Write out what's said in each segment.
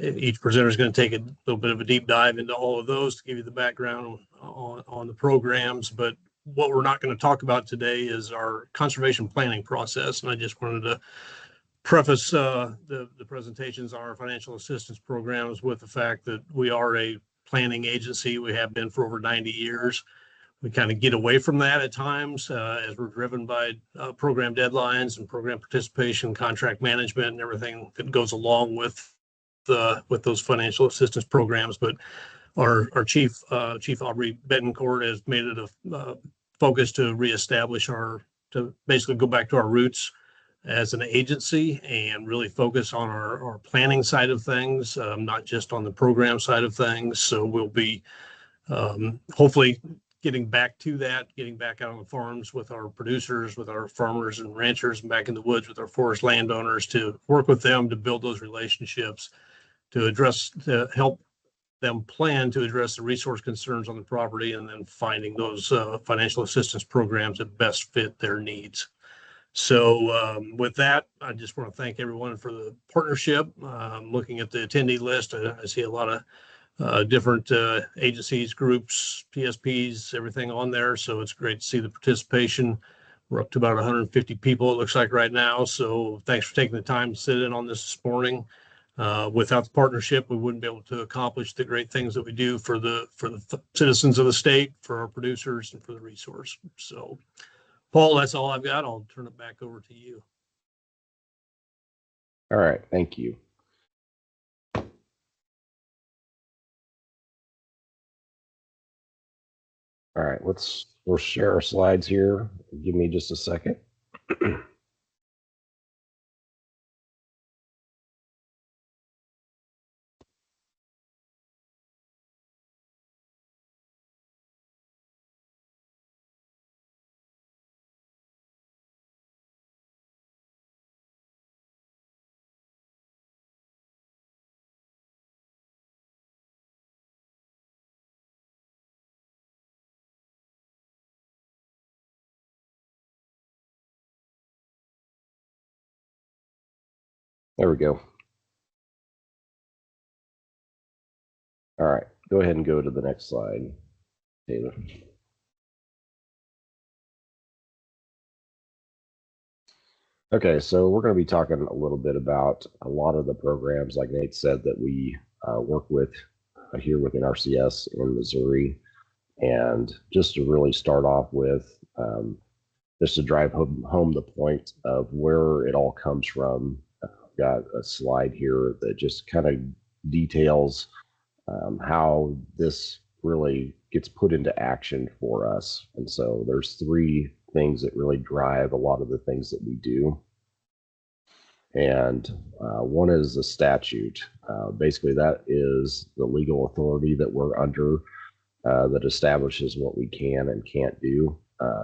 Each presenter is going to take a little bit of a deep dive into all of those to give you the background on the programs. But what we're not going to talk about today is our conservation planning process. And I just wanted to preface the presentations on our financial assistance programs with the fact that we are a planning agency. We have been for over 90 years. We kind of get away from that at times as we're driven by program deadlines and program participation, contract management, and everything that goes along with those financial assistance programs. But our Chief Aubrey Betancourt has made it a focus to reestablish to basically go back to our roots as an agency and really focus on our planning side of things, not just on the program side of things. So we'll be hopefully getting back to that, getting back out on the farms with our producers, with our farmers and ranchers, and back in the woods with our forest landowners to work with them to build those relationships, to help them plan to address the resource concerns on the property, and then finding those financial assistance programs that best fit their needs. So with that, I just want to thank everyone for the partnership. Looking at the attendee list, I see a lot of different agencies, groups, PSPs, everything on there. So it's great to see the participation. We're up to about 150 people, it looks like right now. So thanks for taking the time to sit in on this morning. Without the partnership, we wouldn't be able to accomplish the great things that we do for the citizens of the state, for our producers, and for the resource. So Paul, that's all I've got. I'll turn it back over to you. All right, thank you. All right, we'll share our slides here. Give me just a second. There we go. All right, go ahead and go to the next slide, Taylor. Okay, so we're going to be talking a little bit about a lot of the programs, like Nate said, that we work with here with NRCS in Missouri. And just to really start off with, just to drive home the point of where it all comes from, I've got a slide here that just kind of details how this really gets put into action for us. And so there's three things that really drive a lot of the things that we do. And one is the statute. Basically, that is the legal authority that we're under that establishes what we can and can't do.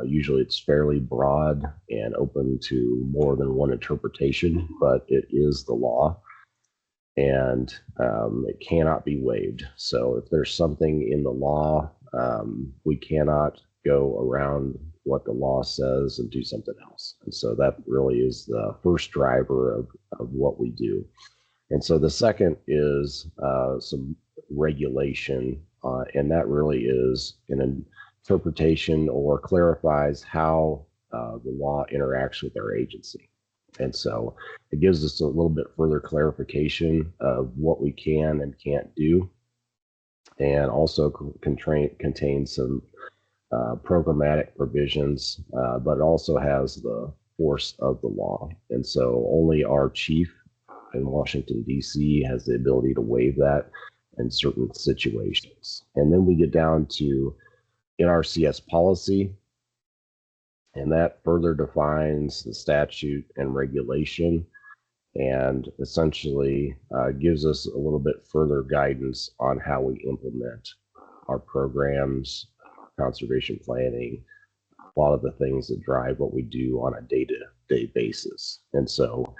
Usually it's fairly broad and open to more than one interpretation, but it is the law. And it cannot be waived. So if there's something in the law, we cannot go around what the law says and do something else. And so that really is the first driver of what we do. And so the second is some regulation, and that really is an interpretation or clarifies how the law interacts with our agency. And so it gives us a little bit further clarification of what we can and can't do, and also contains some programmatic provisions, but it also has the force of the law. And so only our chief in Washington, D.C. has the ability to waive that in certain situations. And then we get down to NRCS policy, and that further defines the statute and regulation, and essentially gives us a little bit further guidance on how we implement our programs, conservation planning, a lot of the things that drive what we do on a day-to-day basis. And so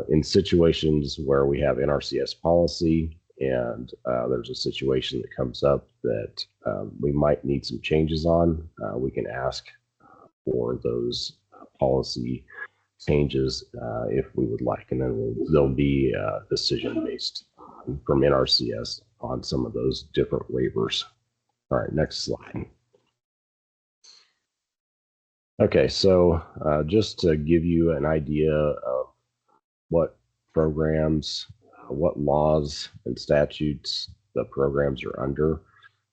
in situations where we have NRCS policy and there's a situation that comes up that we might need some changes on, we can ask for those policy changes if we would like, and then there'll be a decision-based from NRCS on some of those different waivers. All right, next slide. Okay, so just to give you an idea of what programs, what laws and statutes the programs are under,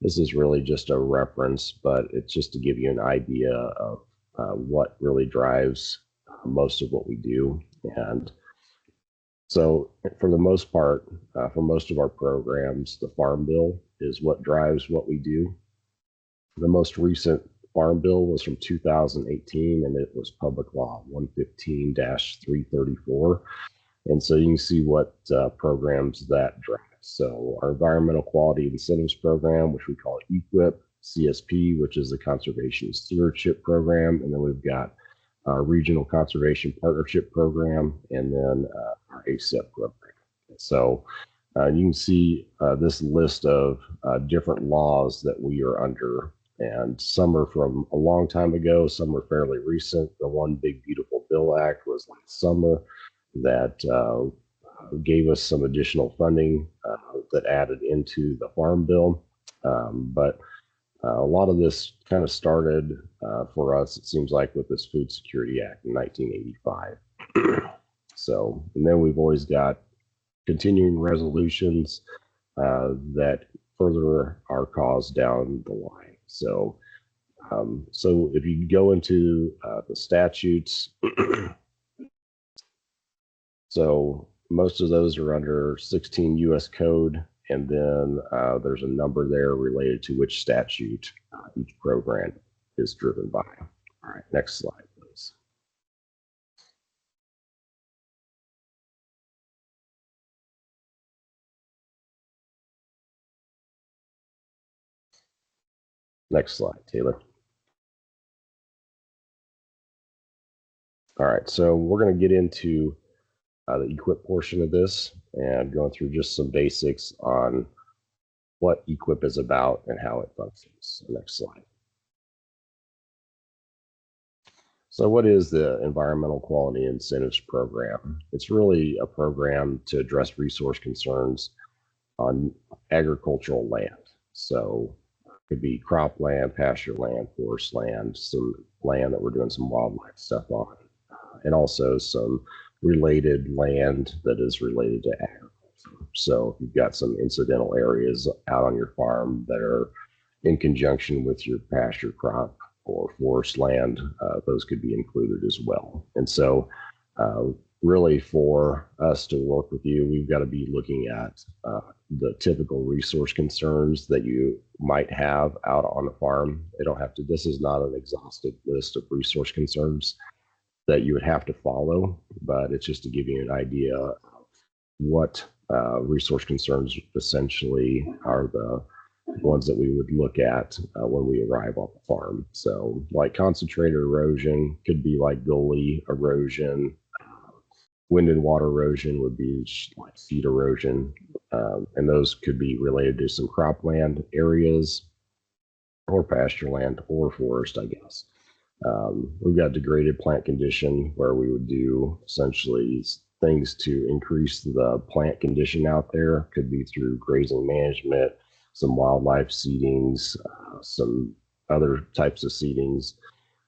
this is really just a reference, but it's just to give you an idea of what really drives most of what we do. And so for the most part, for most of our programs, the Farm Bill is what drives what we do. The most recent Farm Bill was from 2018, and it was Public Law 115-334. And so you can see what programs that drives. So our Environmental Quality Incentives Program, which we call EQIP, CSP, which is the Conservation Stewardship Program, and then we've got our Regional Conservation Partnership Program, and then our ACEP program. So you can see this list of different laws that we are under, and some are from a long time ago, some are fairly recent. The One Big Beautiful Bill Act was last summer that gave us some additional funding that added into the Farm Bill. But a lot of this kind of started for us, it seems like, with this Food Security Act in 1985. So, and then we've always got continuing resolutions that further our cause down the line. So, so if you go into the statutes, so most of those are under 16 U.S. Code, and then there's a number there related to which statute each program is driven by. All right, next slide, please. Next slide, Taylor. All right, so we're going to get into the EQIP portion of this and going through just some basics on what EQIP is about and how it functions. So next slide. So what is the Environmental Quality Incentives Program? It's really a program to address resource concerns on agricultural land. So it could be cropland, pasture land, forest land, some land that we're doing some wildlife stuff on, and also some related land that is related to agriculture. So if you've got some incidental areas out on your farm that are in conjunction with your pasture crop or forest land, those could be included as well. And so really for us to work with you, we've got to be looking at the typical resource concerns that you might have out on the farm. They don't have to, this is not an exhaustive list of resource concerns that you would have to follow, but it's just to give you an idea of what resource concerns essentially are the ones that we would look at when we arrive on the farm. So like concentrated erosion could be like gully erosion, wind and water erosion would be like seed erosion, and those could be related to some cropland areas or pasture land or forest, I guess. We've got degraded plant condition where we would do essentially things to increase the plant condition out there. Could be through grazing management, some wildlife seedings, some other types of seedings.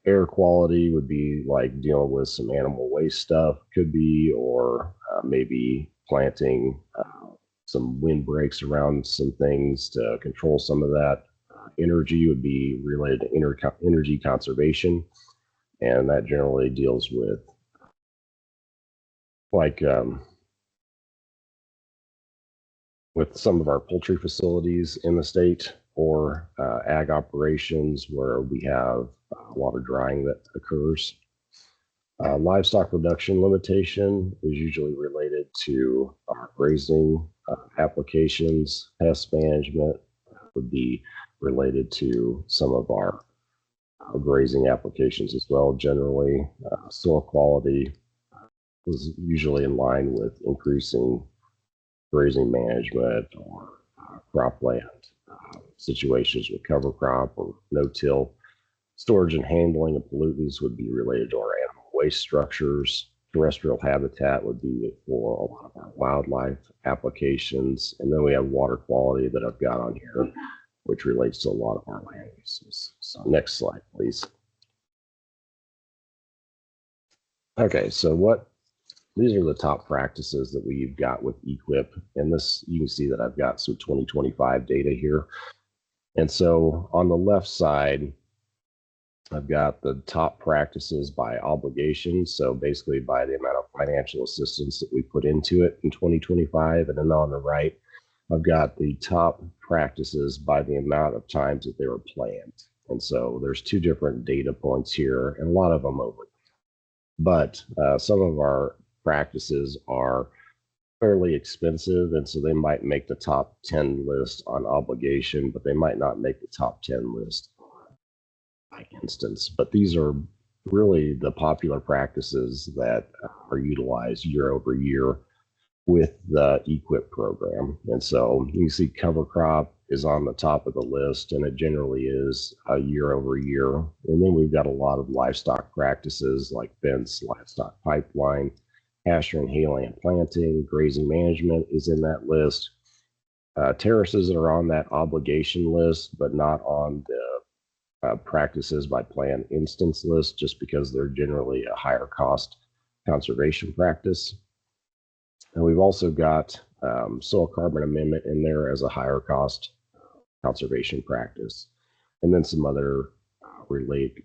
Air quality would be like dealing with some animal waste stuff, could be, or maybe planting some windbreaks around some things to control some of that. Energy would be related to energy conservation, and that generally deals with like with some of our poultry facilities in the state or ag operations where we have water drying that occurs. Livestock production limitation is usually related to our grazing applications. Pest management would be related to some of our grazing applications as well. Generally, soil quality is usually in line with increasing grazing management or cropland situations with cover crop or no-till. Storage and handling of pollutants would be related to our animal waste structures. terrestrial habitat would be for a lot of our wildlife applications. And then we have water quality that I've got on here, which relates to a lot of our land uses. So next slide, please. Okay, so these are the top practices that we've got with EQIP. And this, you can see that I've got some 2025 data here. And so on the left side, I've got the top practices by obligation. So basically by the amount of financial assistance that we put into it in 2025. And then on the right, I've got the top practices by the amount of times that they were planned. And so there's two different data points here, and a lot of them over. But some of our practices are fairly expensive, and so they might make the top 10 list on obligation, but they might not make the top 10 list by instance. But these are really the popular practices that are utilized year over year with the EQIP program. And so you can see cover crop is on the top of the list, and it generally is year over year. And then we've got a lot of livestock practices like fence, livestock pipeline, pasture and hayland planting, grazing management is in that list. Terraces are on that obligation list, but not on the practices by plan instance list, just because they're generally a higher cost conservation practice. And we've also got soil carbon amendment in there as a higher cost conservation practice. And then some other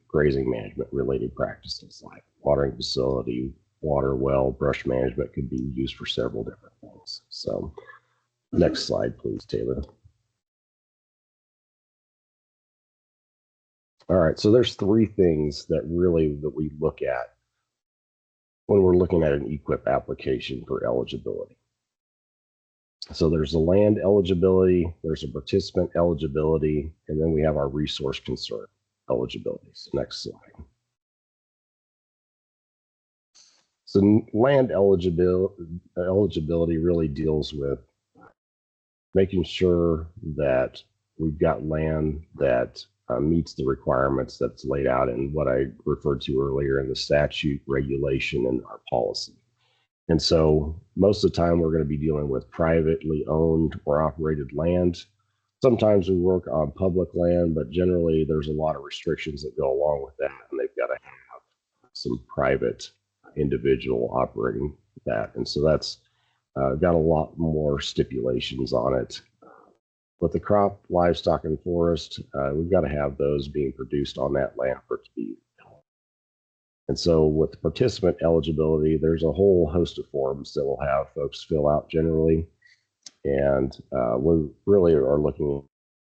grazing management related practices like watering facility, water well, brush management could be used for several different things. So next slide, please, Taylor. All right, so there's three things that we look at when we're looking at an EQIP application for eligibility. So there's the land eligibility, there's a participant eligibility, and then we have our resource concern eligibilities. Next slide. So land eligibility really deals with making sure that we've got land that meets the requirements that's laid out in what I referred to earlier in the statute, regulation, and our policy. And so most of the time we're going to be dealing with privately owned or operated land. Sometimes we work on public land, but generally there's a lot of restrictions that go along with that, and they've got to have some private individual operating that. And so that's got a lot more stipulations on it. With the crop, livestock, and forest, we've got to have those being produced on that land for it to be. And so with the participant eligibility, there's a whole host of forms that we'll have folks fill out generally. And we really are looking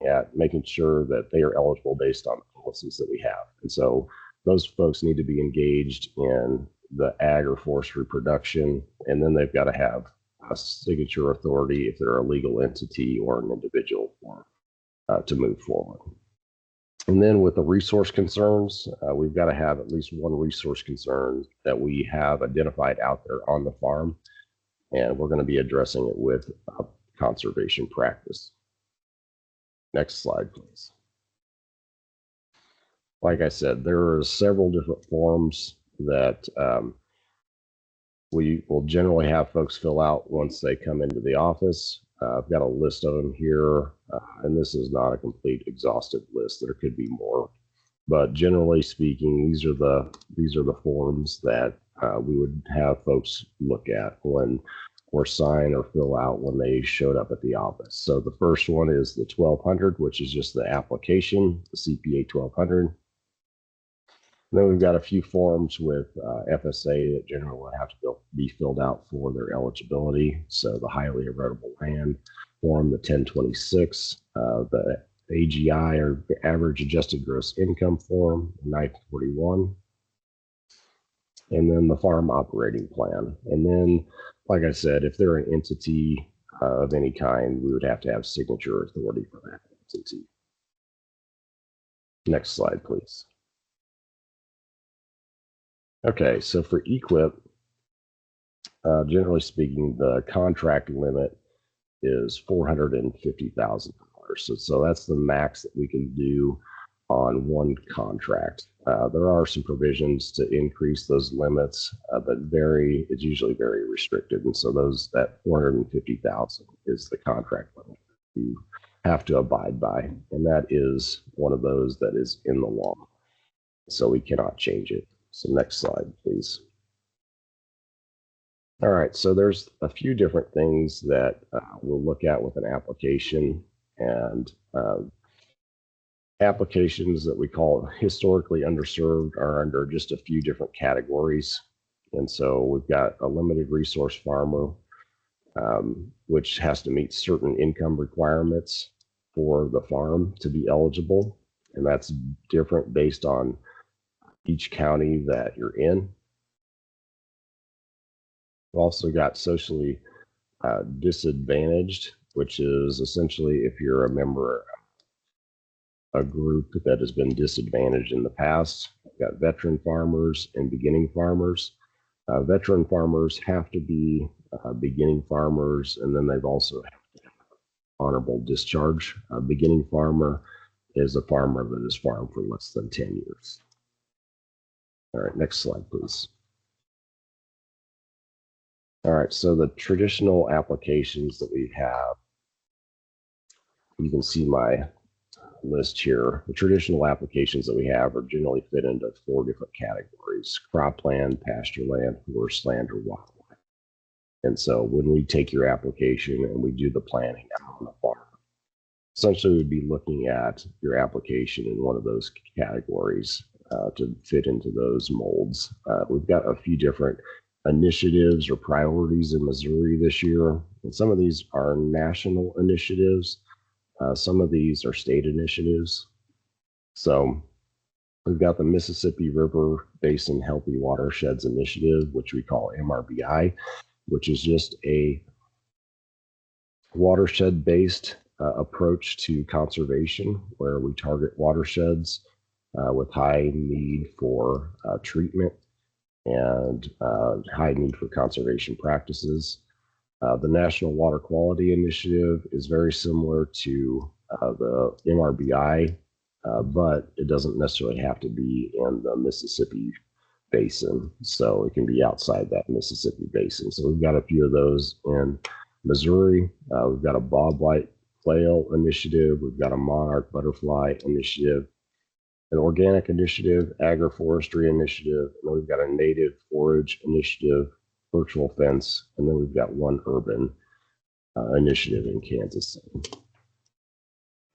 at making sure that they are eligible based on the policies that we have. And so those folks need to be engaged in the ag or forestry production, and then they've got to have a signature authority if they're a legal entity or an individual form to move forward. And then with the resource concerns, we've got to have at least one resource concern that we have identified out there on the farm, and we're going to be addressing it with a conservation practice. Next slide, please. Like I said, there are several different forms that we will generally have folks fill out once they come into the office. I've got a list of them here, and this is not a complete exhaustive list. There could be more, but generally speaking, these are the forms that we would have folks look at when or sign or fill out when they showed up at the office. So the first one is the 1200, which is just the application, the CPA 1200. And then we've got a few forms with FSA that generally will have to be filled out for their eligibility. So the highly erodible land form, the 1026, the AGI or the average adjusted gross income form, 941, and then the farm operating plan. And then, like I said, if they're an entity of any kind, we would have to have signature authority for that entity. Next slide, please. Okay, so for EQIP, generally speaking, the contract limit is $450,000. So that's the max that we can do on one contract. There are some provisions to increase those limits, but it's usually very restricted. And so that 450,000 is the contract limit you have to abide by. And that is one of those that is in the law. So we cannot change it. So next slide, please. All right, so there's a few different things that we'll look at with an application, and applications that we call historically underserved are under just a few different categories. And so we've got a limited resource farmer, which has to meet certain income requirements for the farm to be eligible. And that's different based on each county that you're in. We've also got socially disadvantaged, which is essentially if you're a member a group that has been disadvantaged in the past. We've got veteran farmers and beginning farmers. Veteran farmers have to be beginning farmers, and then they've also have to have honorable discharge. A beginning farmer is a farmer that has farmed for less than 10 years. All right, next slide, please. All right, so the traditional applications that we have, you can see my list here. The traditional applications that we have are generally fit into 4 different categories: cropland, pasture land, forest land, or wildlife. And so when we take your application and we do the planning out on the farm, essentially we'd be looking at your application in one of those categories to fit into those molds. We've got a few different initiatives or priorities in Missouri this year, and some of these are national initiatives. Some of these are state initiatives. So we've got the Mississippi River Basin Healthy Watersheds Initiative, which we call MRBI, which is just a watershed-based approach to conservation, where we target watersheds with high need for treatment and high need for conservation practices. The National Water Quality Initiative is very similar to the MRBI, but it doesn't necessarily have to be in the Mississippi Basin. So it can be outside that Mississippi Basin. So we've got a few of those in Missouri. We've got a bobwhite quail initiative. We've got a monarch butterfly initiative, an organic initiative, agroforestry initiative, and we've got a native forage initiative, virtual fence, and then we've got one urban initiative in Kansas City.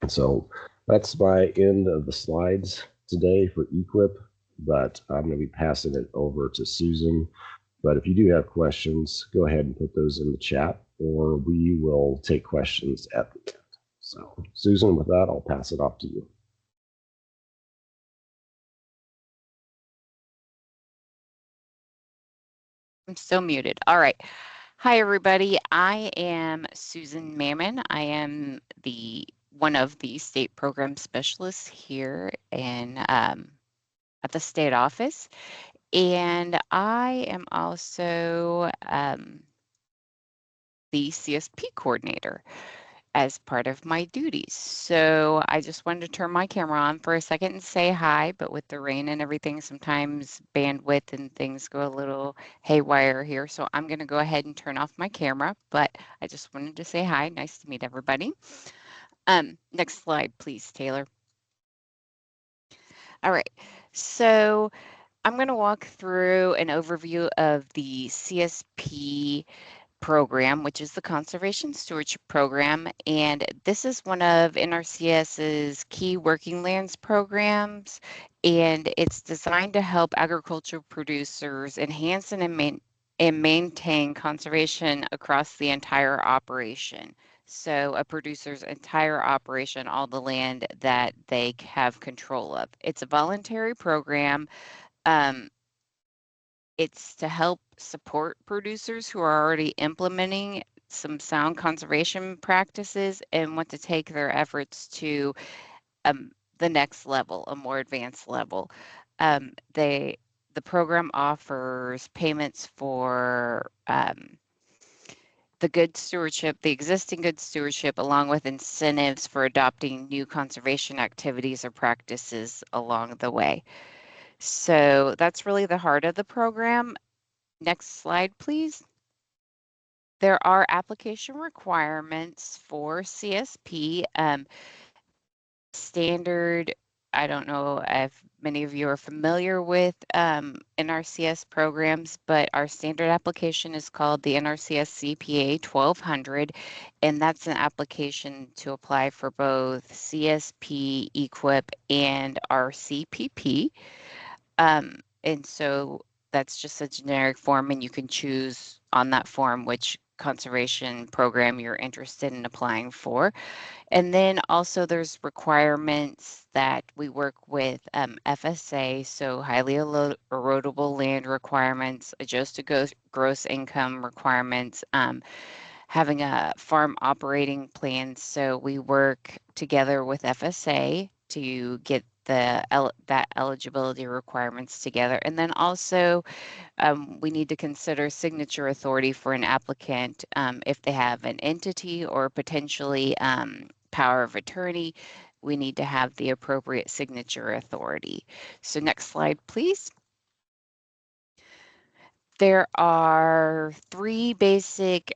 And so that's my end of the slides today for EQIP, but I'm going to be passing it over to Susan. But if you do have questions, go ahead and put those in the chat, or we will take questions at the end. So Susan, with that, I'll pass it off to you. I'm still muted. All right. Hi, everybody. I am Susan Mammon. I am one of the state program specialists here at the state office. And I am also the CSP coordinator as part of my duties. So I just wanted to turn my camera on for a second and say hi, but with the rain and everything, sometimes bandwidth and things go a little haywire here. So I'm going to go ahead and turn off my camera, but I just wanted to say hi. Nice to meet everybody. Next slide, please, Taylor. All right. So I'm going to walk through an overview of the CSP program, which is the Conservation Stewardship Program. And this is one of NRCS's key working lands programs. And it's designed to help agricultural producers enhance and maintain conservation across the entire operation. So a producer's entire operation, all the land that they have control of. It's a voluntary program. It's to help support producers who are already implementing some sound conservation practices and want to take their efforts to the next level, a more advanced level. The program offers payments for the good stewardship, the existing good stewardship, along with incentives for adopting new conservation activities or practices along the way. So that's really the heart of the program. Next slide, please. There are application requirements for CSP. Standard, I don't know if many of you are familiar with NRCS programs, but our standard application is called the NRCS CPA 1200, and that's an application to apply for both CSP, EQIP, and RCPP. And so that's just a generic form, and you can choose on that form which conservation program you're interested in applying for. And then also there's requirements that we work with FSA, so highly erodible land requirements, adjusted gross income requirements, having a farm operating plan. So we work together with FSA to get that eligibility requirements together. And then also we need to consider signature authority for an applicant if they have an entity or potentially power of attorney. We need to have the appropriate signature authority. So next slide, please. There are three basic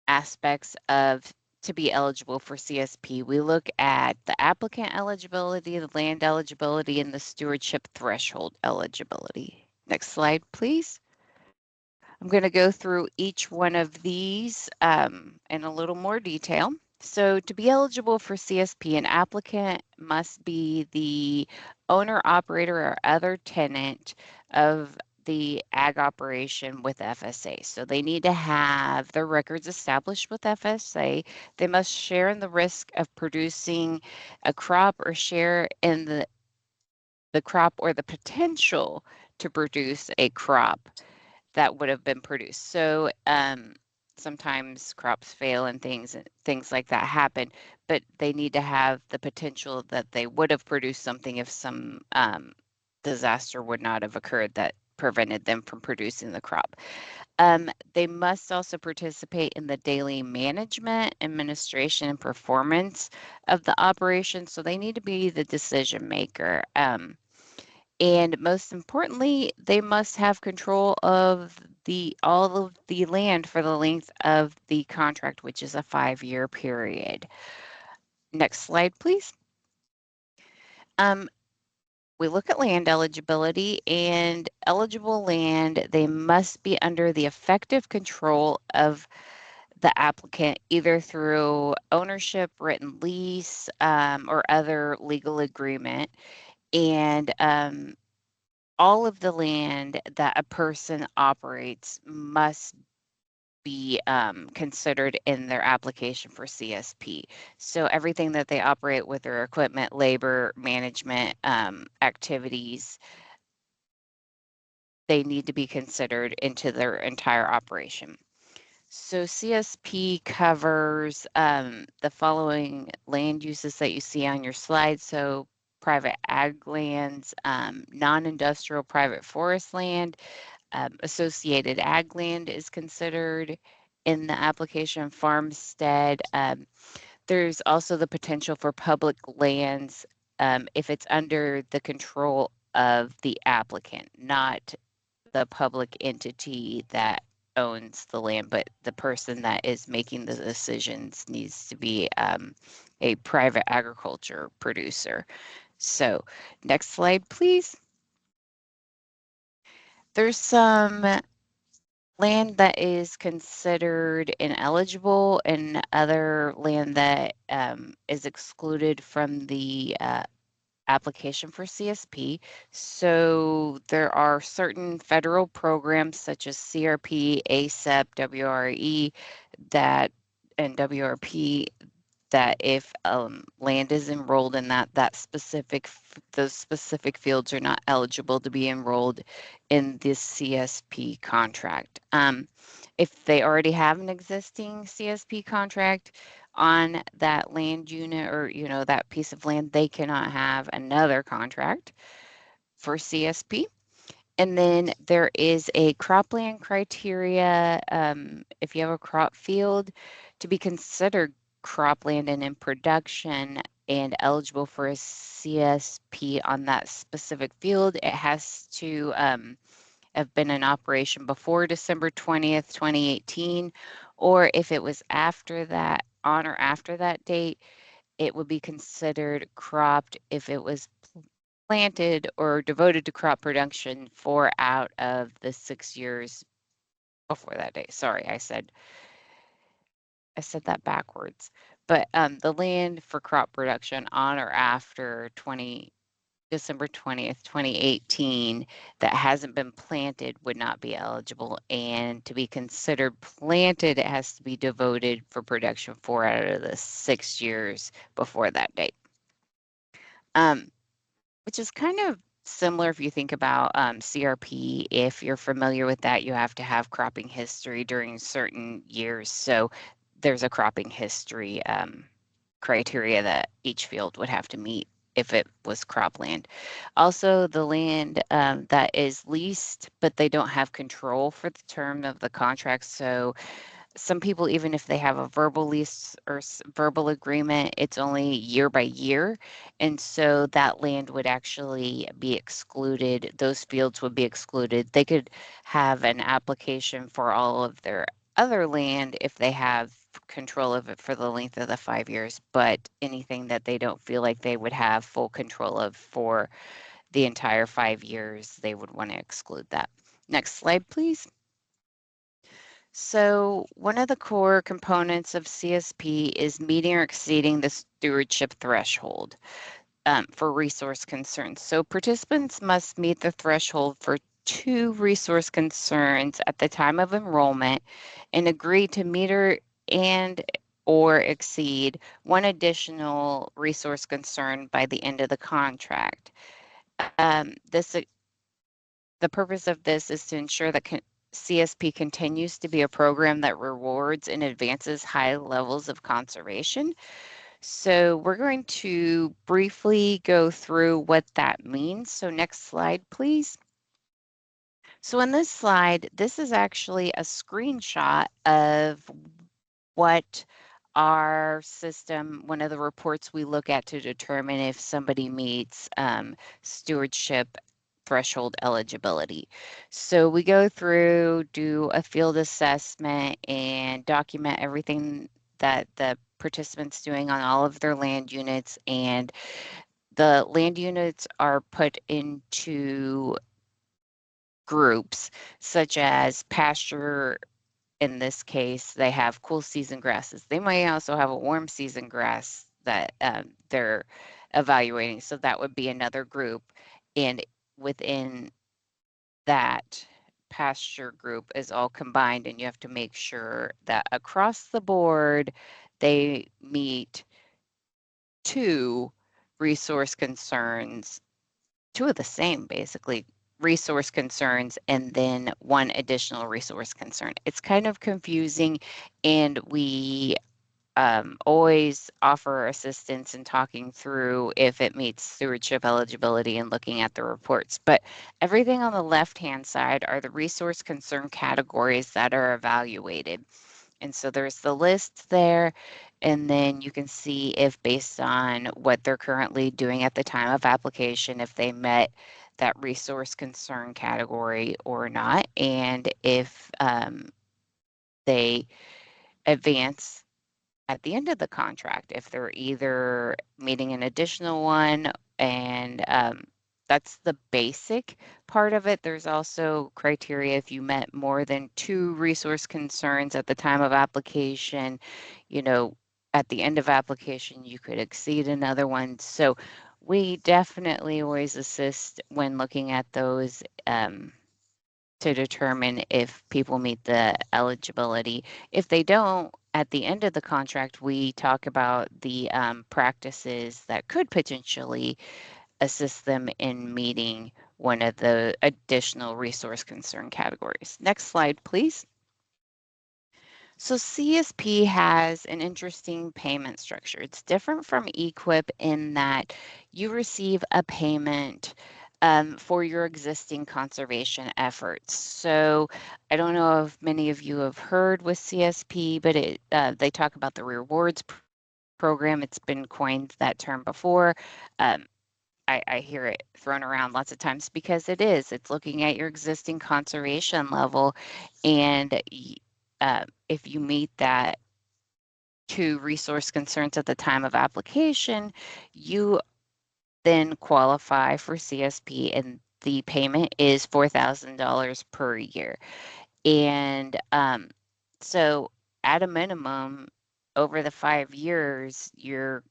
aspects of to be eligible for CSP. We look at the applicant eligibility, the land eligibility, and the stewardship threshold eligibility. Next slide, please. I'm going to go through each one of these in a little more detail. So to be eligible for CSP, an applicant must be the owner, operator, or other tenant of the ag operation with FSA. So they need to have their records established with FSA. They must share in the risk of producing a crop or share in the crop or the potential to produce a crop that would have been produced. So sometimes crops fail and things like that happen, but they need to have the potential that they would have produced something if some disaster would not have occurred that prevented them from producing the crop. They must also participate in the daily management, administration, and performance of the operation. So they need to be the decision maker. And most importantly, they must have control of all of the land for the length of the contract, which is a 5-year period. Next slide, please. We look at land eligibility, and eligible land, they must be under the effective control of the applicant, either through ownership, written lease, or other legal agreement. And all of the land that a person operates must be considered in their application for CSP. So everything that they operate with their equipment, labor, management activities, they need to be considered into their entire operation. So CSP covers the following land uses that you see on your slide. So private ag lands, non-industrial private forest land, associated ag land is considered in the application. Farmstead. There's also the potential for public lands if it's under the control of the applicant, not the public entity that owns the land, but the person that is making the decisions needs to be a private agriculture producer. So next slide, please. There's some land that is considered ineligible and other land that is excluded from the application for CSP. So there are certain federal programs such as CRP, ASEP, WRE and WRP that if land is enrolled in those specific fields are not eligible to be enrolled in this CSP contract. If they already have an existing CSP contract on that land unit or that piece of land, they cannot have another contract for CSP. And then there is a cropland criteria. If you have a crop field to be considered cropland and in production, and eligible for a CSP on that specific field, it has to have been in operation before December 20th, 2018, or if it was after that, on or after that date, it would be considered cropped if it was planted or devoted to crop production 4 out of the 6 years before that date. Sorry, I said that backwards. But the land for crop production on or after December 20th, 2018 that hasn't been planted would not be eligible. And to be considered planted, it has to be devoted for production 4 out of the 6 years before that date. Which is kind of similar if you think about CRP. If you're familiar with that, you have to have cropping history during certain years. So there's a cropping history criteria that each field would have to meet if it was cropland. Also, the land that is leased, but they don't have control for the term of the contract. So some people, even if they have a verbal lease or verbal agreement, it's only year by year. And so that land would actually be excluded. Those fields would be excluded. They could have an application for all of their other land if they have control of it for the length of the 5 years, but anything that they don't feel like they would have full control of for the entire 5 years, they would want to exclude that. Next slide, please. So one of the core components of CSP is meeting or exceeding the stewardship threshold for resource concerns. So participants must meet the threshold for 2 resource concerns at the time of enrollment and agree to meet or exceed 1 additional resource concern by the end of the contract. The purpose of this is to ensure that CSP continues to be a program that rewards and advances high levels of conservation. So we're going to briefly go through what that means. So next slide, please. So in this slide, this is actually a screenshot of what our system, one of the reports we look at to determine if somebody meets stewardship threshold eligibility. So we go through, do a field assessment, and document everything that the participants doing on all of their land units, and the land units are put into groups such as pasture. In this case, they have cool season grasses. They might also have a warm season grass that they're evaluating. So that would be another group. And within that pasture group is all combined, and you have to make sure that across the board, they meet 2 resource concerns, 2 of the same, basically, resource concerns, and then 1 additional resource concern. It's kind of confusing, and we always offer assistance in talking through if it meets stewardship eligibility and looking at the reports. But everything on the left-hand side are the resource concern categories that are evaluated. And so there's the list there, and then you can see if based on what they're currently doing at the time of application, if they met that resource concern category or not, and if they advance at the end of the contract, if they're either meeting an additional one, and that's the basic part of it. There's also criteria if you met more than 2 resource concerns at the time of application, at the end of application, you could exceed another one. So we definitely always assist when looking at those to determine if people meet the eligibility. If they don't, at the end of the contract, we talk about the practices that could potentially assist them in meeting one of the additional resource concern categories. Next slide, please. So CSP has an interesting payment structure. It's different from EQIP in that you receive a payment for your existing conservation efforts. So I don't know if many of you have heard with CSP, but they talk about the rewards program. It's been coined that term before. I hear it thrown around lots of times because it is. It's looking at your existing conservation level, and if you meet that 2 resource concerns at the time of application, you then qualify for CSP, and the payment is $4,000 per year. And so at a minimum, over the 5 years, your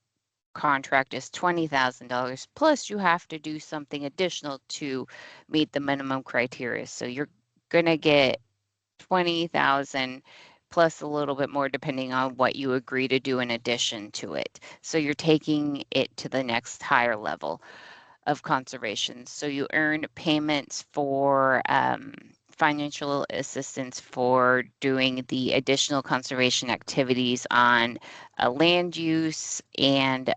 contract is $20,000 plus you have to do something additional to meet the minimum criteria. So you're going to get 20,000 plus a little bit more depending on what you agree to do in addition to it. So you're taking it to the next higher level of conservation. So you earn payments for financial assistance for doing the additional conservation activities on land use, and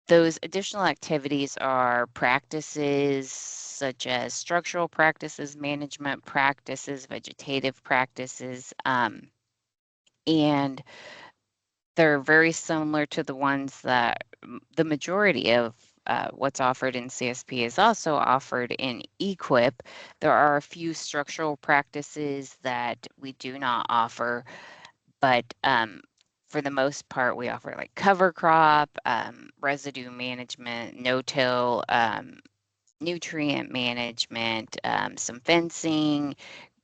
those additional activities are practices such as structural practices, management practices, vegetative practices, and they're very similar to the ones that the majority of what's offered in CSP is also offered in EQIP. There are a few structural practices that we do not offer, but for the most part, we offer like cover crop, residue management, no-till, nutrient management, some fencing,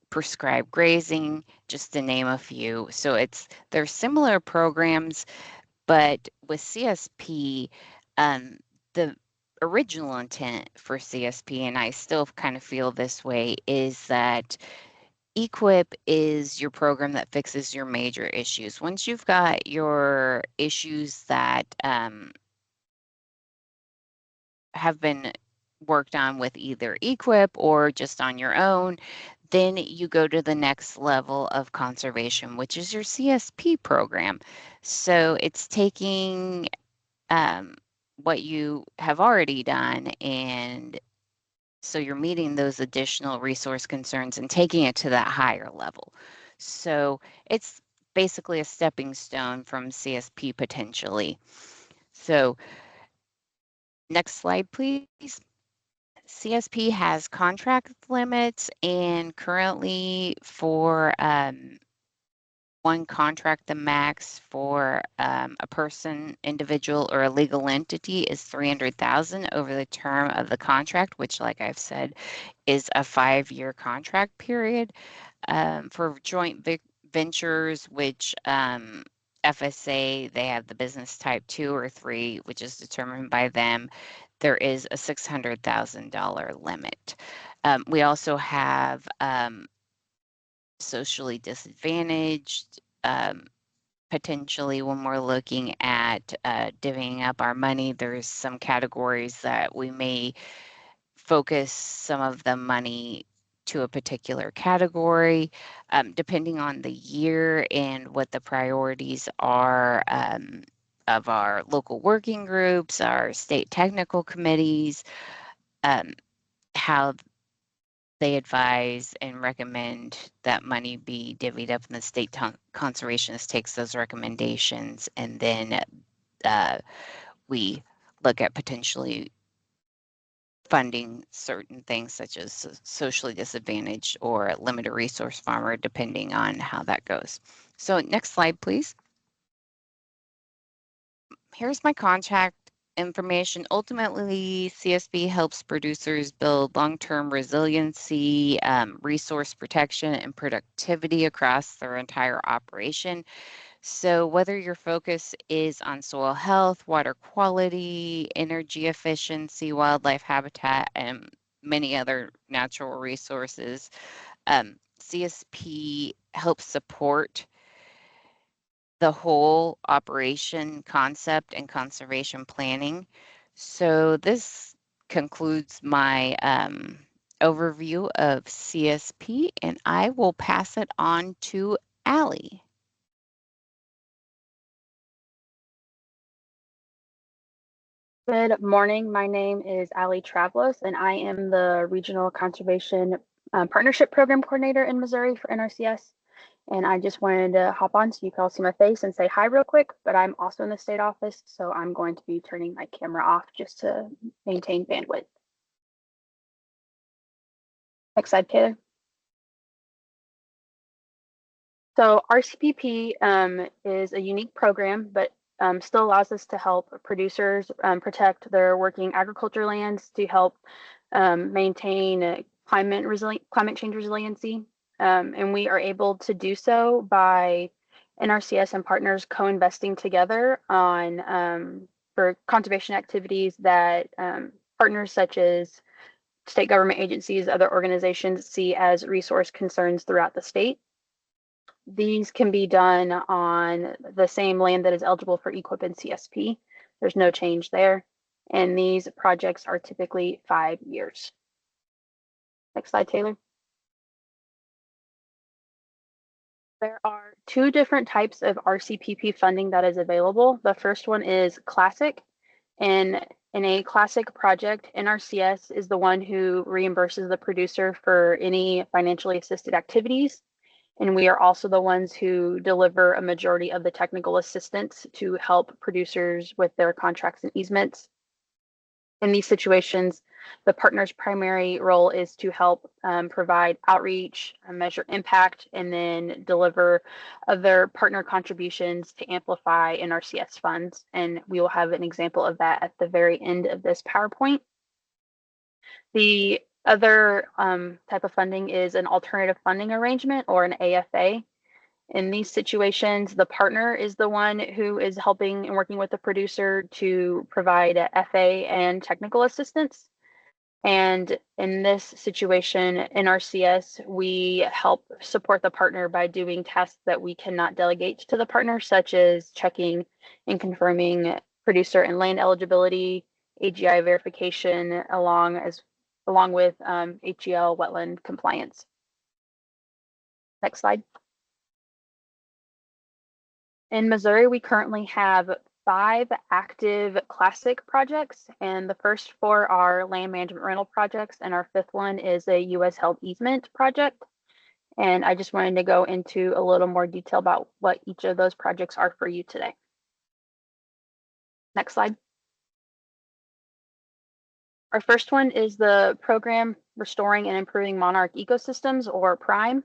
prescribed grazing, just to name a few. So they're similar programs, but with CSP, the original intent for CSP, and I still kind of feel this way, is that EQIP is your program that fixes your major issues. Once you've got your issues that have been worked on with either EQIP or just on your own, then you go to the next level of conservation, which is your CSP program. So it's taking what you have already done, and so you're meeting those additional resource concerns and taking it to that higher level. So it's basically a stepping stone from CSP potentially. So next slide, please. CSP has contract limits, and currently for one contract, the max for a person, individual, or a legal entity is $300,000 over the term of the contract, which, like I've said, is a 5-year contract period. For joint ventures, which FSA, they have the business type 2 or 3, which is determined by them. There is a $600,000 limit. We also have socially disadvantaged, potentially when we're looking at divvying up our money. There's some categories that we may focus some of the money to a particular category, depending on the year and what the priorities are of our local working groups, our state technical committees, how they advise and recommend that money be divvied up, and the state conservationist takes those recommendations, and then we look at potentially funding certain things such as socially disadvantaged or limited resource farmer, depending on how that goes. So next slide, please. Here's my contact information. Ultimately, CSP helps producers build long-term resiliency, resource protection, and productivity across their entire operation. So whether your focus is on soil health, water quality, energy efficiency, wildlife habitat, and many other natural resources, CSP helps support the whole operation concept and conservation planning. So this concludes my overview of CSP, and I will pass it on to Allie. Good morning. My name is Allie Travlos, and I am the Regional Conservation Partnership Program Coordinator in Missouri for NRCS. And I just wanted to hop on so you can all see my face and say hi real quick, but I'm also in the state office, so I'm going to be turning my camera off just to maintain bandwidth. Next slide, Taylor. So RCPP is a unique program, but still allows us to help producers protect their working agriculture lands, to help maintain climate change resiliency. And we are able to do so by NRCS and partners co-investing together on for conservation activities that partners such as state government agencies, other organizations see as resource concerns throughout the state. These can be done on the same land that is eligible for EQIP and CSP. There's no change there. And these projects are typically 5 years. Next slide, Taylor. There are 2 different types of RCPP funding that is available. The first one is Classic. And in a Classic project, NRCS is the one who reimburses the producer for any financially assisted activities. And we are also the ones who deliver a majority of the technical assistance to help producers with their contracts and easements. In these situations, the partner's primary role is to help provide outreach, measure impact, and then deliver other partner contributions to amplify NRCS funds. And we will have an example of that at the very end of this PowerPoint. The other type of funding is an alternative funding arrangement, or an AFA. In these situations, the partner is the one who is helping and working with the producer to provide FA and technical assistance. And in this situation, in NRCS, we help support the partner by doing tasks that we cannot delegate to the partner, such as checking and confirming producer and land eligibility, AGI verification, along with HEL wetland compliance. Next slide. In Missouri, we currently have 5 active Classic projects, and the first 4 are land management rental projects, and our 5th one is a U.S. held easement project. And I just wanted to go into a little more detail about what each of those projects are for you today. Next slide. Our first one is the program Restoring and Improving Monarch Ecosystems, or PRIME.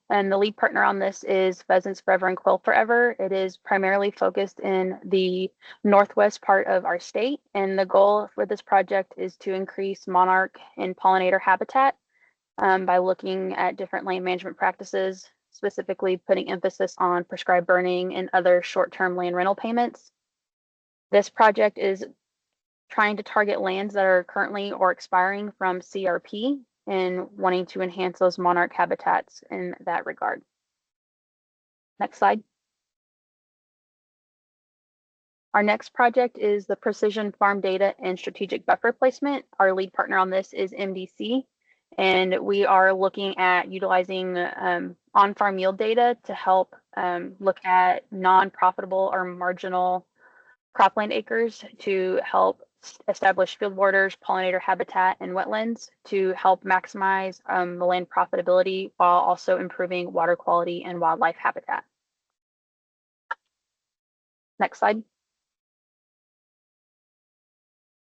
And the lead partner on this is Pheasants Forever and Quail Forever. It is primarily focused in the northwest part of our state. And the goal for this project is to increase monarch and pollinator habitat by looking at different land management practices, specifically putting emphasis on prescribed burning and other short-term land rental payments. This project is trying to target lands that are currently or expiring from CRP and wanting to enhance those monarch habitats in that regard. Next slide. Our next project is the Precision Farm Data and Strategic Buffer Placement. Our lead partner on this is MDC, and we are looking at utilizing on-farm yield data to help look at non-profitable or marginal cropland acres to help establish field borders, pollinator habitat, and wetlands to help maximize the land profitability while also improving water quality and wildlife habitat. Next slide.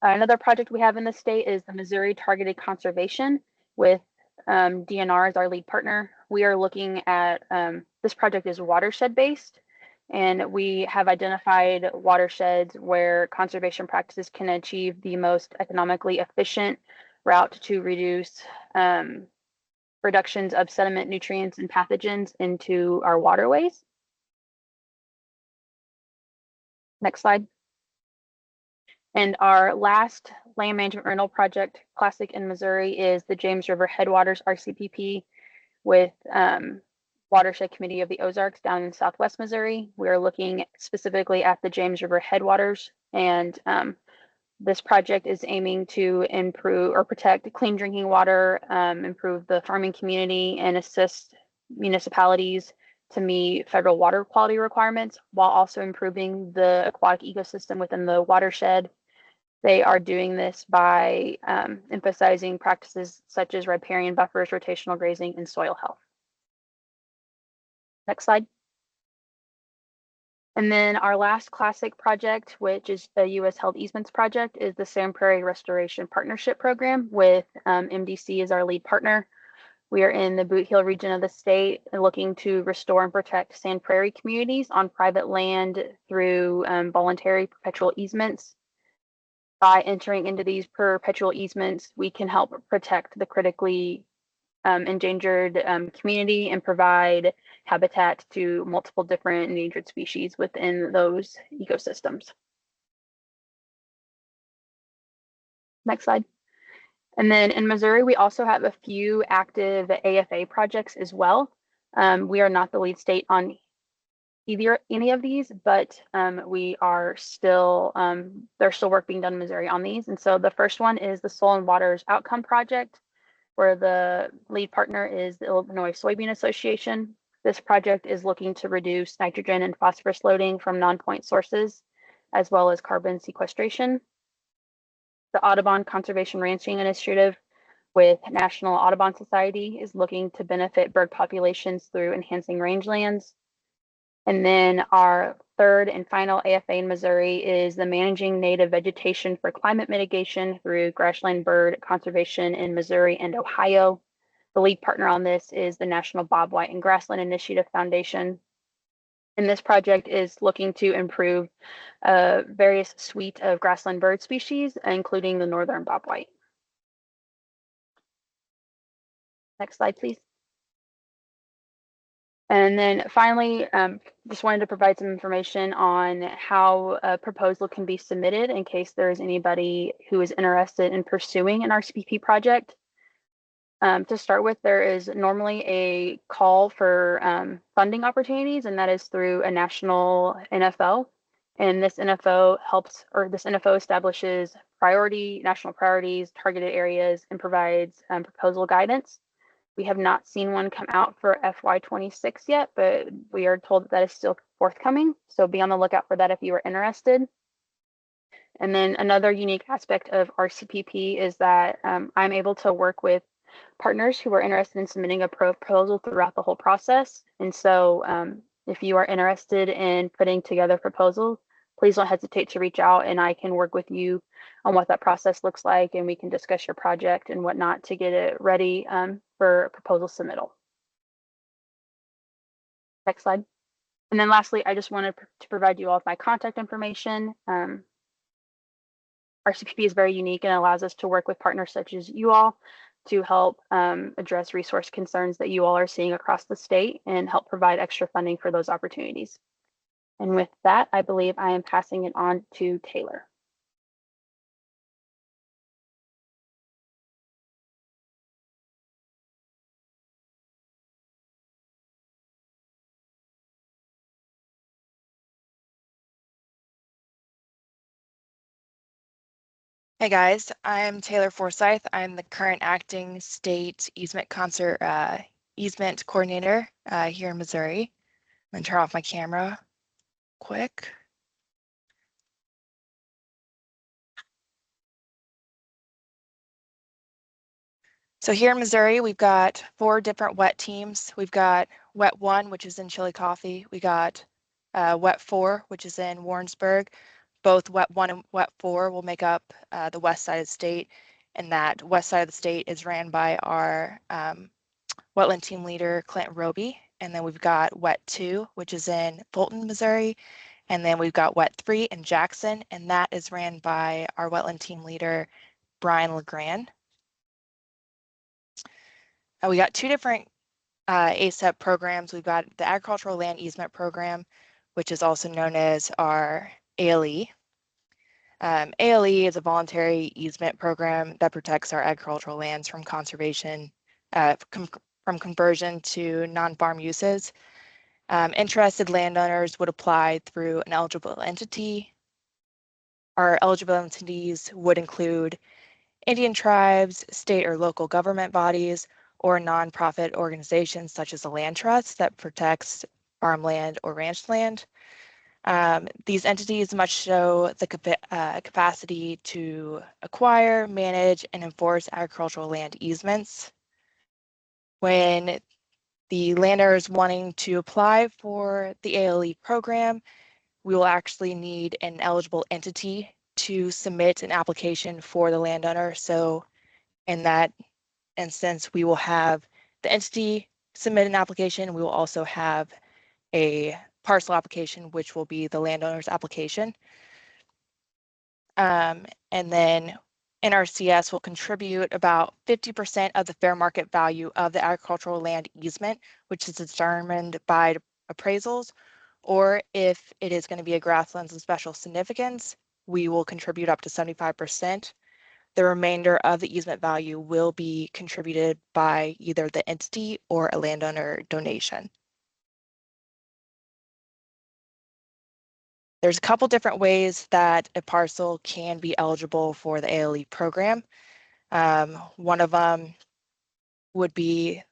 Another project we have in the state is the Missouri Targeted Conservation with DNR as our lead partner. We are looking at, this project is watershed based, and we have identified watersheds where conservation practices can achieve the most economically efficient route to reduce reductions of sediment, nutrients, and pathogens into our waterways. Next slide. And our last land management rental project, Classic in Missouri, is the James River Headwaters RCPP with Watershed Committee of the Ozarks down in Southwest Missouri. We're looking specifically at the James River Headwaters, and this project is aiming to improve or protect clean drinking water, improve the farming community, and assist municipalities to meet federal water quality requirements while also improving the aquatic ecosystem within the watershed. They are doing this by emphasizing practices such as riparian buffers, rotational grazing, and soil health. Next slide. And then our last classic project, which is the U.S. Held Easements Project, is the Sand Prairie Restoration Partnership Program with MDC as our lead partner. We are in the Boot Heel region of the state and looking to restore and protect sand prairie communities on private land through voluntary perpetual easements. By entering into these perpetual easements, we can help protect the critically endangered community and provide habitat to multiple different endangered species within those ecosystems. Next slide. And then in Missouri, we also have a few active AFA projects as well. We are not the lead state on any of these, but we are still, there's still work being done in Missouri on these. And so the first one is the Soil and Waters Outcome Project, where the lead partner is the Illinois Soybean Association. This project is looking to reduce nitrogen and phosphorus loading from non-point sources, as well as carbon sequestration. The Audubon Conservation Ranching Initiative with National Audubon Society is looking to benefit bird populations through enhancing rangelands. And then our third and final AFA in Missouri is the Managing Native Vegetation for Climate Mitigation through Grassland Bird Conservation in Missouri and Ohio. The lead partner on this is the National Bobwhite and Grassland Initiative Foundation. And this project is looking to improve various suite of grassland bird species, including the northern bobwhite. Next slide, please. And then finally, just wanted to provide some information on how a proposal can be submitted in case there is anybody who is interested in pursuing an RCPP project. To start with, there is normally a call for funding opportunities, and that is through a national NFO. And this NFO establishes national priorities, targeted areas, and provides proposal guidance. We have not seen one come out for FY26 yet, but we are told that is still forthcoming. So be on the lookout for that if you are interested. And then another unique aspect of RCPP is that I'm able to work with partners who are interested in submitting a proposal throughout the whole process. And so if you are interested in putting together proposals, please don't hesitate to reach out and I can work with you on what that process looks like, and we can discuss your project and whatnot to get it ready for proposal submittal. Next slide. And then lastly, I just wanted to provide you all with my contact information. RCPP is very unique and allows us to work with partners such as you all to help address resource concerns that you all are seeing across the state and help provide extra funding for those opportunities. And with that, I believe I am passing it on to Taylor. Hey guys, I'm Taylor Forsyth. I'm the current acting state easement coordinator here in Missouri. I'm gonna turn off my camera quick. So here in Missouri, we've got 4 different wet teams. We've got wet 1, which is in Chillicothe. We got wet 4, which is in Warrensburg. Both wet 1 and wet 4 will make up the west side of the state, and that west side of the state is ran by our wetland team leader, Clinton Roby. And then we've got wet 2, which is in Fulton, Missouri. And then we've got wet 3 in Jackson, and that is ran by our wetland team leader, Brian LeGrand. We got 2 different ASEP programs. We've got the Agricultural Land Easement Program, which is also known as our ALE. ALE is a voluntary easement program that protects our agricultural lands from conservation, from conversion to non-farm uses. Interested landowners would apply through an eligible entity. Our eligible entities would include Indian tribes, state or local government bodies, or nonprofit organizations such as a land trust that protects farmland or ranch land. These entities must show the capacity to acquire, manage, and enforce agricultural land easements. When the landowners wanting to apply for the ALE program, we will actually need an eligible entity to submit an application for the landowner. So in that instance, we will have the entity submit an application. We will also have a parcel application, which will be the landowner's application. And then NRCS will contribute about 50% of the fair market value of the agricultural land easement, which is determined by appraisals, or if it is going to be a grasslands of special significance, we will contribute up to 75%. The remainder of the easement value will be contributed by either the entity or a landowner donation. There's a couple different ways that a parcel can be eligible for the ALE program. One of them would be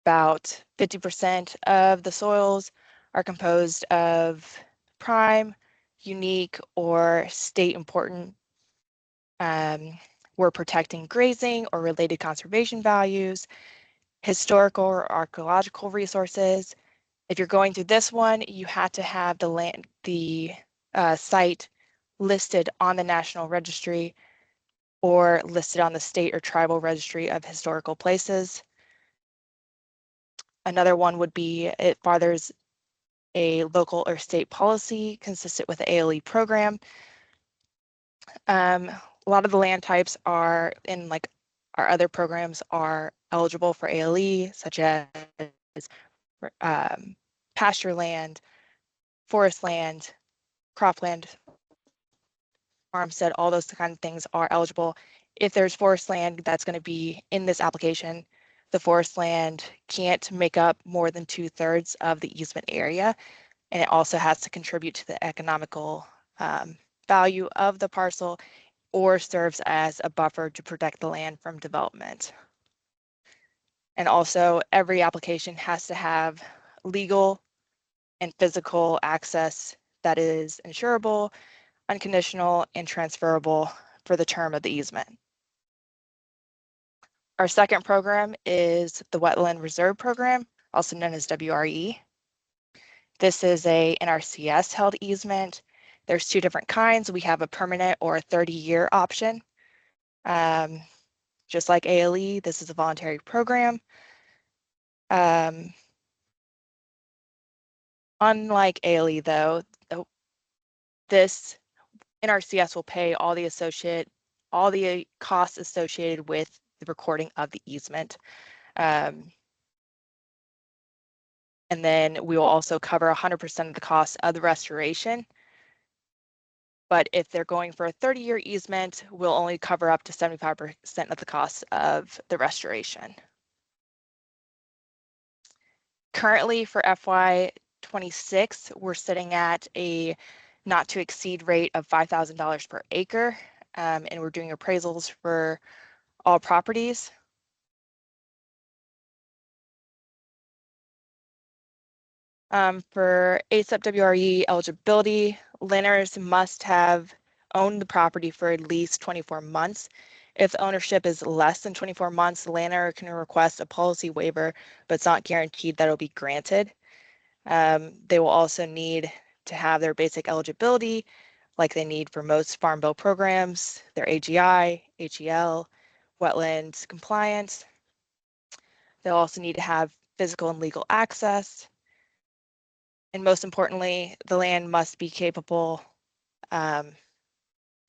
about 50% of the soils are composed of prime, unique, or state important. We're protecting grazing or related conservation values, historical or archaeological resources. If you're going through this one, you have to have the site listed on the National Registry or listed on the state or tribal registry of historical places. Another one would be it fathers a local or state policy consistent with the ALE program. A lot of the land types are in like our other programs are eligible for ALE, such as pasture land, forest land, cropland, farmstead, all those kind of things are eligible. If there's forest land that's going to be in this application, the forest land can't make up more than 2/3 of the easement area, and it also has to contribute to the economical value of the parcel or serves as a buffer to protect the land from development. And also every application has to have legal and physical access that is insurable, unconditional, and transferable for the term of the easement. Our second program is the Wetland Reserve Program, also known as WRE. This is a NRCS held easement. There's two different kinds. We have a permanent or a 30-year option. Just like ALE, this is a voluntary program. Unlike ALE though, this NRCS will pay all the costs associated with the recording of the easement. And then we will also cover 100% of the cost of the restoration. But if they're going for a 30-year easement, we'll only cover up to 75% of the cost of the restoration. Currently for FY26, we're sitting at a not to exceed rate of $5,000 per acre, and we're doing appraisals for all properties. For ASAP WRE eligibility, landowners must have owned the property for at least 24 months. If the ownership is less than 24 months, the landowner can request a policy waiver, but it's not guaranteed that it'll be granted. They will also need to have their basic eligibility, like they need for most Farm Bill programs, their AGI, HEL, wetlands compliance. They'll also need to have physical and legal access. And most importantly, the land must be capable to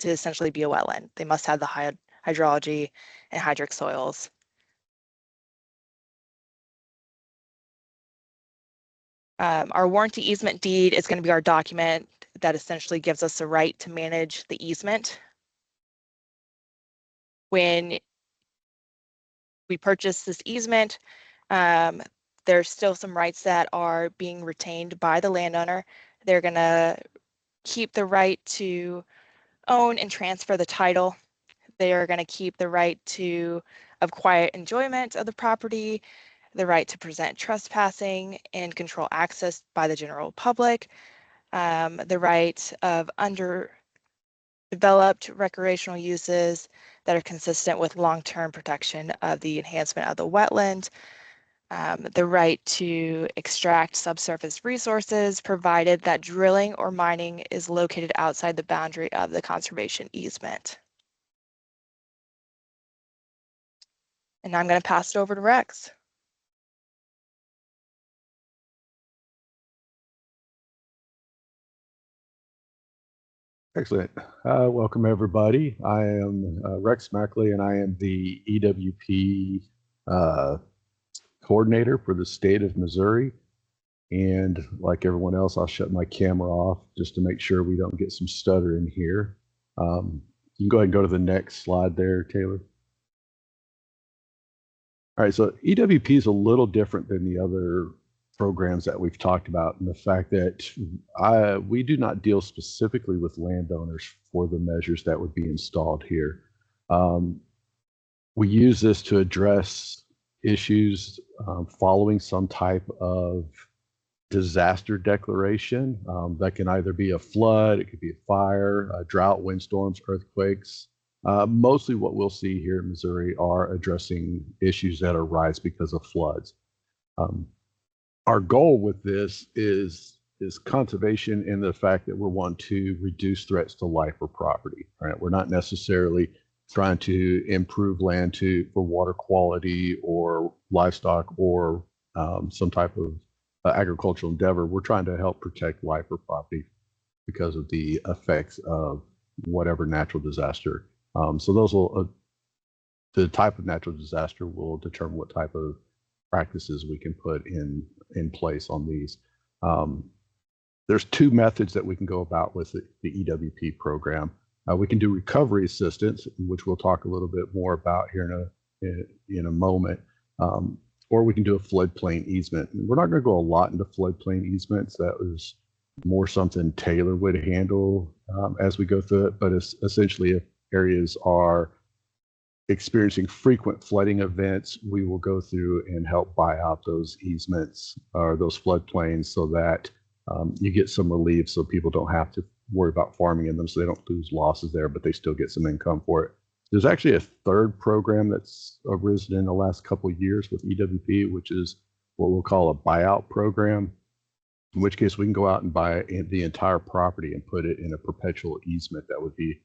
essentially be a wetland. They must have the hydrology and hydric soils. Our warranty easement deed is going to be our document that essentially gives us the right to manage the easement. When we purchase this easement, there's still some rights that are being retained by the landowner. They're going to keep the right to own and transfer the title. They are going to keep the right of quiet enjoyment of the property, the right to prevent trespassing and control access by the general public, the right of underdeveloped recreational uses that are consistent with long-term protection of the enhancement of the wetland, the right to extract subsurface resources, provided that drilling or mining is located outside the boundary of the conservation easement. And I'm going to pass it over to Rex. Excellent. Welcome, everybody. I am Rex Mackley, and I am the EWP coordinator for the state of Missouri. And like everyone else, I'll shut my camera off just to make sure we don't get some stutter in here. You can go ahead and go to the next slide there, Taylor. All right, so EWP is a little different than the other programs that we've talked about, and the fact that we do not deal specifically with landowners for the measures that would be installed here. We use this to address issues following some type of disaster declaration. That can either be a flood, it could be a fire, a drought, windstorms, earthquakes. Mostly what we'll see here in Missouri are addressing issues that arise because of floods. Our goal with this is conservation in the fact that we want to reduce threats to life or property. Right? We're not necessarily trying to improve land for water quality or livestock or some type of agricultural endeavor. We're trying to help protect life or property because of the effects of whatever natural disaster. So those will, the type of natural disaster will determine what type of practices we can put in place on these. There's two methods that we can go about with the EWP program. We can do recovery assistance, which we'll talk a little bit more about here in a moment, or we can do a floodplain easement. We're not going to go a lot into floodplain easements. That was more something Taylor would handle as we go through it, but it's essentially if areas are experiencing frequent flooding events, we will go through and help buy out those easements or those floodplains so that you get some relief so people don't have to worry about farming in them, so they don't lose losses there, but they still get some income for it. There's actually a third program that's arisen in the last couple of years with EWP, which is what we'll call a buyout program, in which case we can go out and buy the entire property and put it in a perpetual easement that would be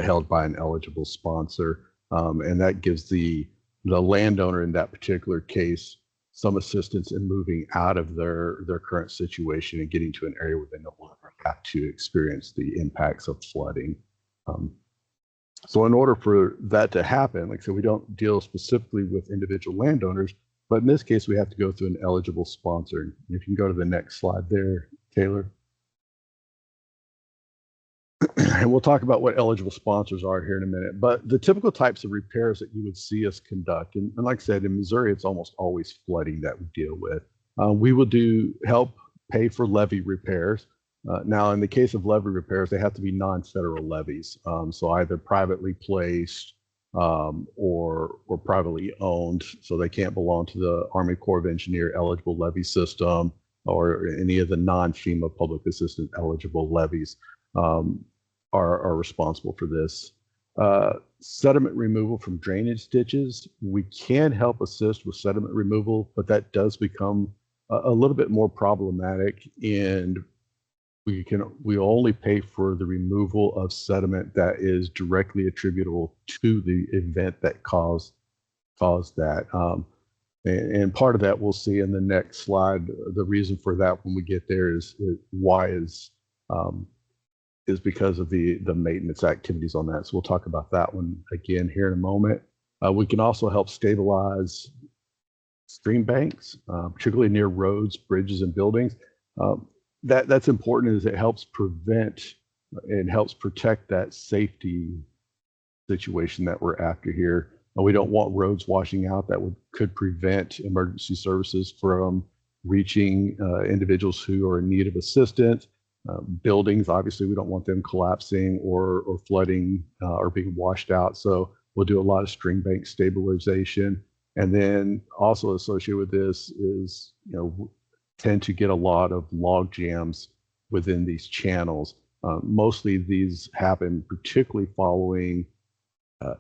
held by an eligible sponsor. And that gives the landowner in that particular case some assistance in moving out of their current situation and getting to an area where they no longer have to experience the impacts of flooding. So in order for that to happen, like I said, we don't deal specifically with individual landowners, but in this case, we have to go through an eligible sponsor. If you can go to the next slide there, Taylor. And we'll talk about what eligible sponsors are here in a minute, but the typical types of repairs that you would see us conduct, and like I said, in Missouri, it's almost always flooding that we deal with. We will help pay for levee repairs. Now, in the case of levee repairs, they have to be non-federal levees, so either privately placed or privately owned, so they can't belong to the Army Corps of Engineer eligible levee system or any of the non-FEMA public assistance eligible levees. Are responsible for this. Sediment removal from drainage ditches. We can help assist with sediment removal, but that does become a little bit more problematic, and we only pay for the removal of sediment that is directly attributable to the event that caused that. And part of that we'll see in the next slide. The reason for that when we get there is because of the maintenance activities on that. So we'll talk about that one again here in a moment. We can also help stabilize stream banks, particularly near roads, bridges, and buildings. That's important as it helps prevent and helps protect that safety situation that we're after here. We don't want roads washing out that could prevent emergency services from reaching individuals who are in need of assistance. Buildings, obviously, we don't want them collapsing or flooding or being washed out. So we'll do a lot of stream bank stabilization. And then also associated with this is, tend to get a lot of log jams within these channels. Mostly these happen particularly following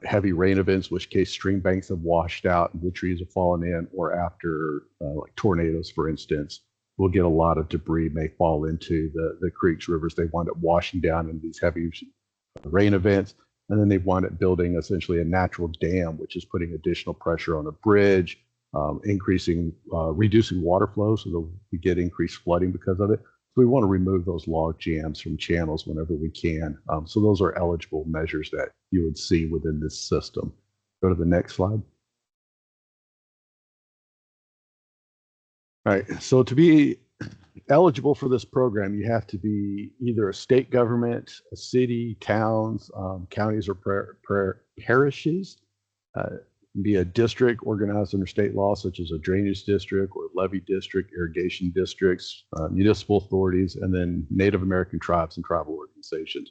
heavy rain events, which case stream banks have washed out and the trees have fallen in, or after like tornadoes, for instance, we'll get a lot of debris may fall into the creeks, rivers. They wind up washing down in these heavy rain events, and then they wind up building essentially a natural dam, which is putting additional pressure on a bridge, reducing water flow, so that we get increased flooding because of it. So we want to remove those log jams from channels whenever we can. So those are eligible measures that you would see within this system. Go to the next slide. All right, so to be eligible for this program, you have to be either a state government, a city, towns, counties, or parishes, be a district organized under state law, such as a drainage district or levee district, irrigation districts, municipal authorities, and then Native American tribes and tribal organizations.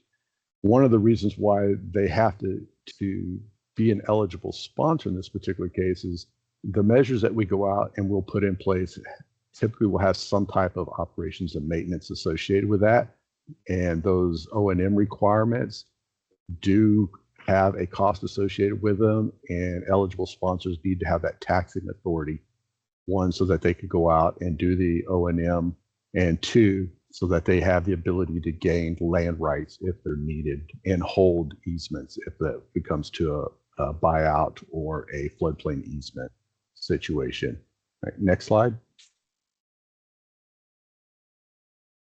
One of the reasons why they have to be an eligible sponsor in this particular case is the measures that we go out and we'll put in place typically will have some type of operations and maintenance associated with that. And those O&M requirements do have a cost associated with them, and eligible sponsors need to have that taxing authority. One, so that they could go out and do the O&M, and two, so that they have the ability to gain land rights if they're needed and hold easements if that becomes to a buyout or a floodplain easement situation. All right, next slide.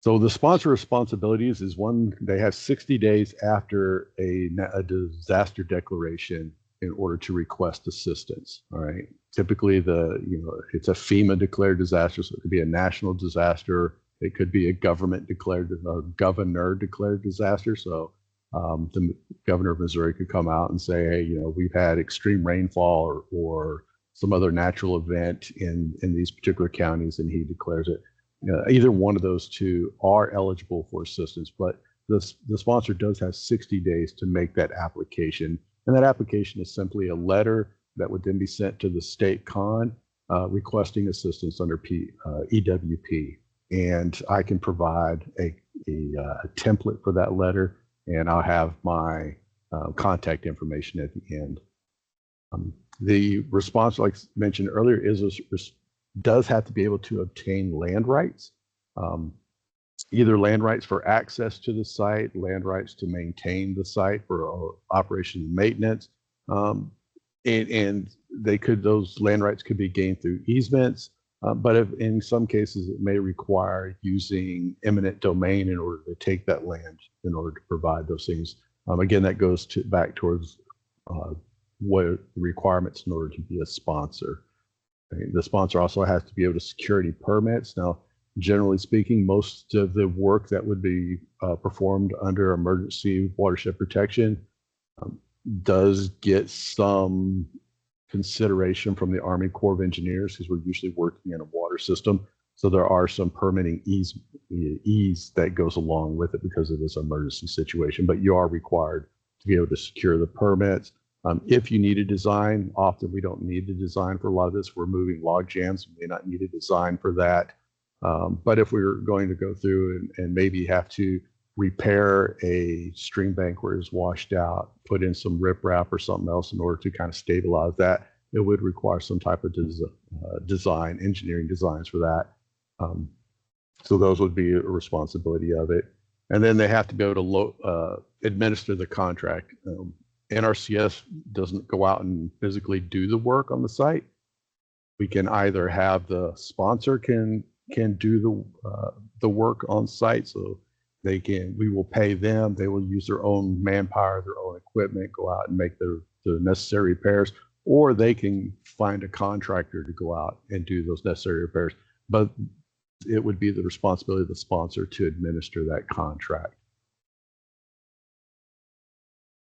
So the sponsor responsibilities is one, they have 60 days after a disaster declaration in order to request assistance. All right. Typically it's a FEMA declared disaster, so it could be a national disaster. It could be a governor declared disaster. So the governor of Missouri could come out and say, hey, we've had extreme rainfall or some other natural event in these particular counties, and he declares it. Either one of those two are eligible for assistance, but the sponsor does have 60 days to make that application. And that application is simply a letter that would then be sent to the state con requesting assistance under EWP. And I can provide a template for that letter, and I'll have my contact information at the end. The response, like mentioned earlier, does have to be able to obtain land rights, either land rights for access to the site, land rights to maintain the site for operation and maintenance, and those land rights could be gained through easements, but in some cases it may require using eminent domain in order to take that land in order to provide those things. Again, that goes back towards what are the requirements in order to be a sponsor. The sponsor also has to be able to secure any permits. Now, generally speaking, most of the work that would be performed under emergency watershed protection does get some consideration from the Army Corps of Engineers, because we're usually working in a water system. So there are some permitting ease that goes along with it because of this emergency situation, but you are required to be able to secure the permits. If you need a design, often we don't need a design for a lot of this. We're moving log jams, we may not need a design for that. But if we're going to go through and maybe have to repair a stream bank where it's washed out, put in some riprap or something else in order to kind of stabilize that, it would require some type of engineering designs for that. So those would be a responsibility of it. And then they have to be able to administer the contract. NRCS doesn't go out and physically do the work on the site. We can either have the sponsor can do the work on site, so we will pay them. They will use their own manpower, their own equipment, go out and make the necessary repairs, or they can find a contractor to go out and do those necessary repairs. But it would be the responsibility of the sponsor to administer that contract.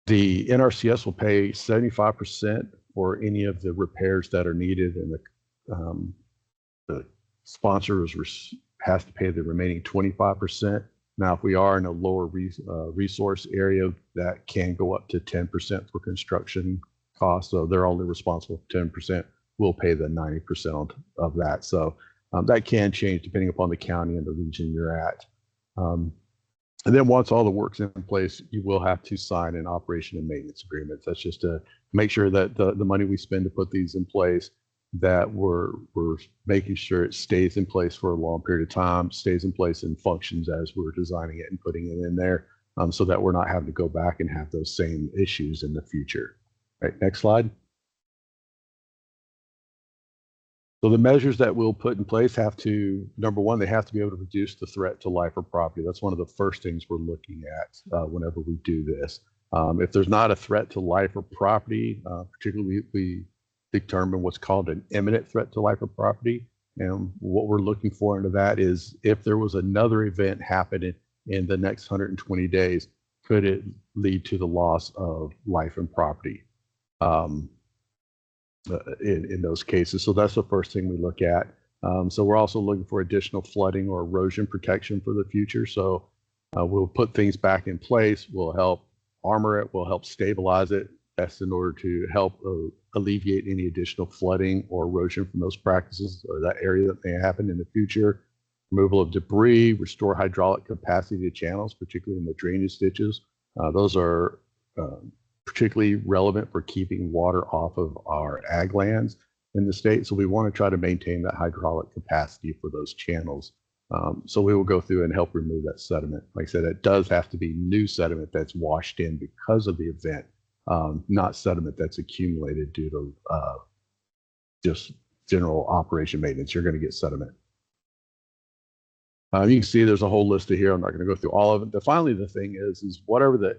The NRCS will pay 75% for any of the repairs that are needed, and the sponsor has to pay the remaining 25%. Now, if we are in a lower resource area, that can go up to 10% for construction costs. So they're only responsible for 10%. We'll pay the 90% of that. So that can change depending upon the county and the region you're at. And then once all the work's in place, you will have to sign an operation and maintenance agreement. That's just to make sure that the money we spend to put these in place, that we're making sure it stays in place for a long period of time, stays in place and functions as we're designing it and putting it in there, so that we're not having to go back and have those same issues in the future. Right, next slide. So the measures that we'll put in place have to, number one, they have to be able to reduce the threat to life or property. That's one of the first things we're looking at whenever we do this. If there's not a threat to life or property, particularly we determine what's called an imminent threat to life or property. And what we're looking for into that is if there was another event happening in the next 120 days, could it lead to the loss of life and property? In those cases. So that's the first thing we look at. So we're also looking for additional flooding or erosion protection for the future. So we'll put things back in place. We'll help armor it. We'll help stabilize it. That's in order to help alleviate any additional flooding or erosion from those practices or that area that may happen in the future. Removal of debris, restore hydraulic capacity to channels, particularly in the drainage ditches. Those are particularly relevant for keeping water off of our ag lands in the state. So we want to try to maintain that hydraulic capacity for those channels. So we will go through and help remove that sediment. Like I said, it does have to be new sediment that's washed in because of the event, not sediment that's accumulated due to just general operation maintenance. You're going to get sediment. You can see there's a whole list of here. I'm not going to go through all of it. Finally, the thing is whatever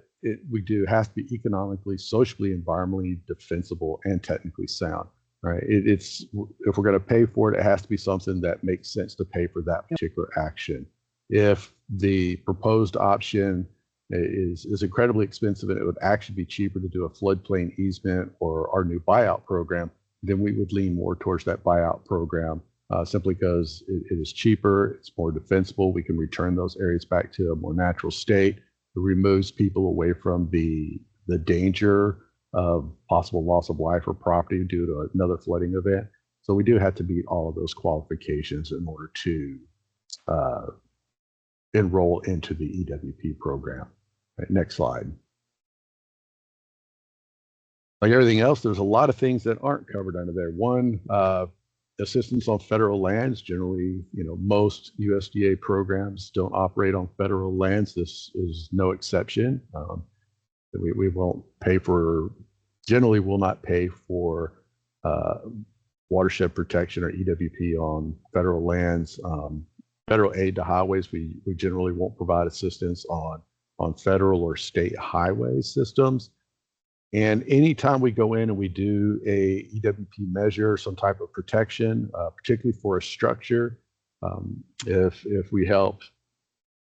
we do has to be economically, socially, environmentally defensible, and technically sound. Right? If we're going to pay for it, it has to be something that makes sense to pay for that particular action. If the proposed option is incredibly expensive and it would actually be cheaper to do a floodplain easement or our new buyout program, then we would lean more towards that buyout program. Simply because it is cheaper, it's more defensible. We can return those areas back to a more natural state. It removes people away from the danger of possible loss of life or property due to another flooding event. So we do have to meet all of those qualifications in order to enroll into the EWP program. Right, next slide. Like everything else, there's a lot of things that aren't covered under there. One, assistance on federal lands. Generally, most USDA programs don't operate on federal lands. This is no exception. We won't pay for, generally will not pay for watershed protection or EWP on federal lands. Federal aid to highways, we generally won't provide assistance on federal or state highway systems. And anytime we go in and we do a EWP measure, some type of protection, particularly for a structure, if we help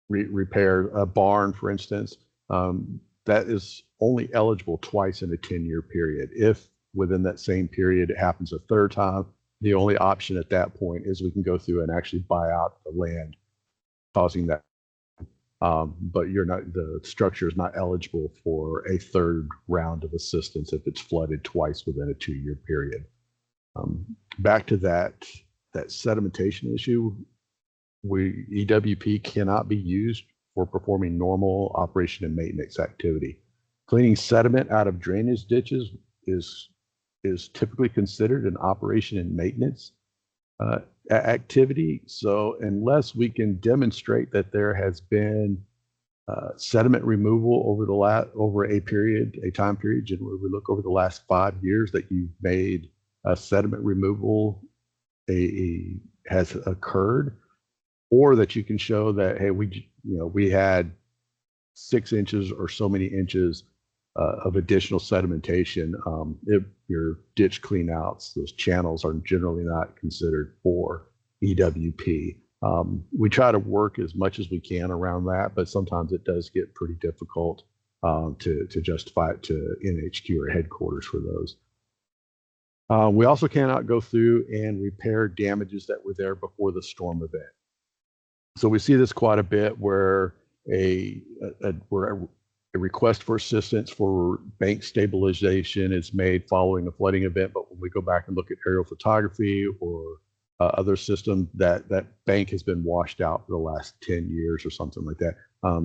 repair a barn, for instance, that is only eligible twice in a 10-year period. If within that same period it happens a third time, the only option at that point is we can go through and actually buy out the land, causing that. But the structure is not eligible for a third round of assistance if it's flooded twice within a 2-year period. Back to that sedimentation issue, EWP cannot be used for performing normal operation and maintenance activity. Cleaning sediment out of drainage ditches is typically considered an operation and maintenance activity. So unless we can demonstrate that there has been sediment removal over a time period, generally we look over the last 5 years that you've made a sediment removal has occurred, or that you can show that, hey, we had 6 inches or so many inches of additional sedimentation. If your ditch cleanouts, those channels are generally not considered for EWP. We try to work as much as we can around that, but sometimes it does get pretty difficult to justify it to NHQ or headquarters for those. We also cannot go through and repair damages that were there before the storm event. So we see this quite a bit where a request for assistance for bank stabilization is made following a flooding event, but when we go back and look at aerial photography or other system, that bank has been washed out for the last 10 years or something like that.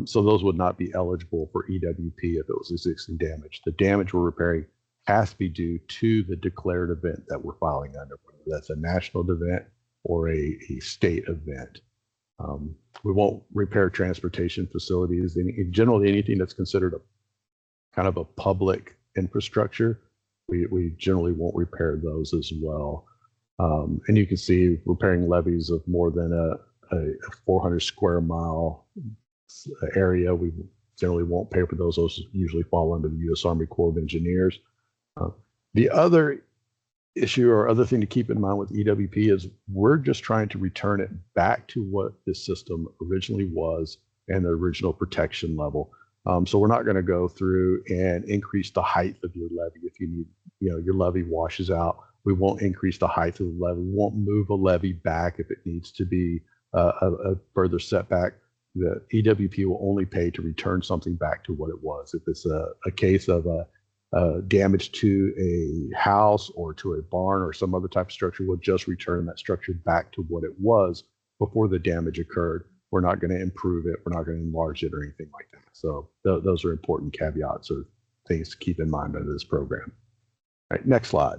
So those would not be eligible for EWP if it was existing damage. The damage we're repairing has to be due to the declared event that we're filing under, whether that's a national event or a state event. We won't repair transportation facilities. In generally, anything that's considered a kind of a public infrastructure, we generally won't repair those as well. And you can see repairing levees of more than a 400 square mile area, we generally won't pay for those. Those usually fall under the U.S. Army Corps of Engineers. The other issue or other thing to keep in mind with EWP is we're just trying to return it back to what this system originally was and the original protection level. So we're not going to go through and increase the height of your levee. If you need, your levee washes out, we won't increase the height of the levee. We won't move a levee back if it needs to be a further setback. The EWP will only pay to return something back to what it was. If it's a case of damage to a house or to a barn or some other type of structure, we'll just return that structure back to what it was before the damage occurred. We're not going to improve it. We're not going to enlarge it or anything like that. So those are important caveats or things to keep in mind under this program. All right, next slide.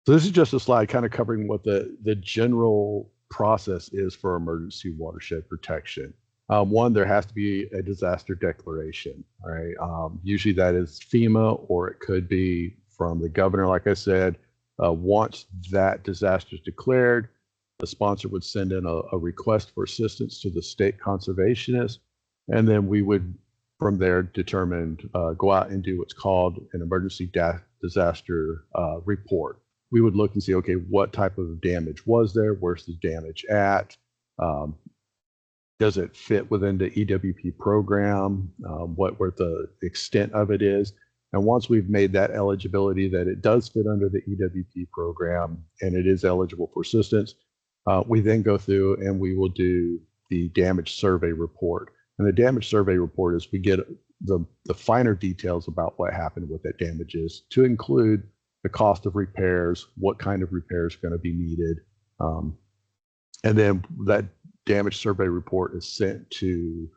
So this is just a slide kind of covering what the general process is for emergency watershed protection. One, there has to be a disaster declaration. All right. Usually that is FEMA, or it could be from the governor. Like I said, once that disaster is declared, the sponsor would send in a request for assistance to the state conservationist, and then we would, from there, determine, go out and do what's called an emergency disaster report. We would look and see, okay, what type of damage was there? Where's the damage at? Does it fit within the EWP program? What the extent of it is? And once we've made that eligibility that it does fit under the EWP program and it is eligible for assistance, we then go through and we will do the damage survey report. And the damage survey report is we get the finer details about what happened, what that damage is, to include the cost of repairs, what kind of repairs are going to be needed. And then that damage survey report is sent to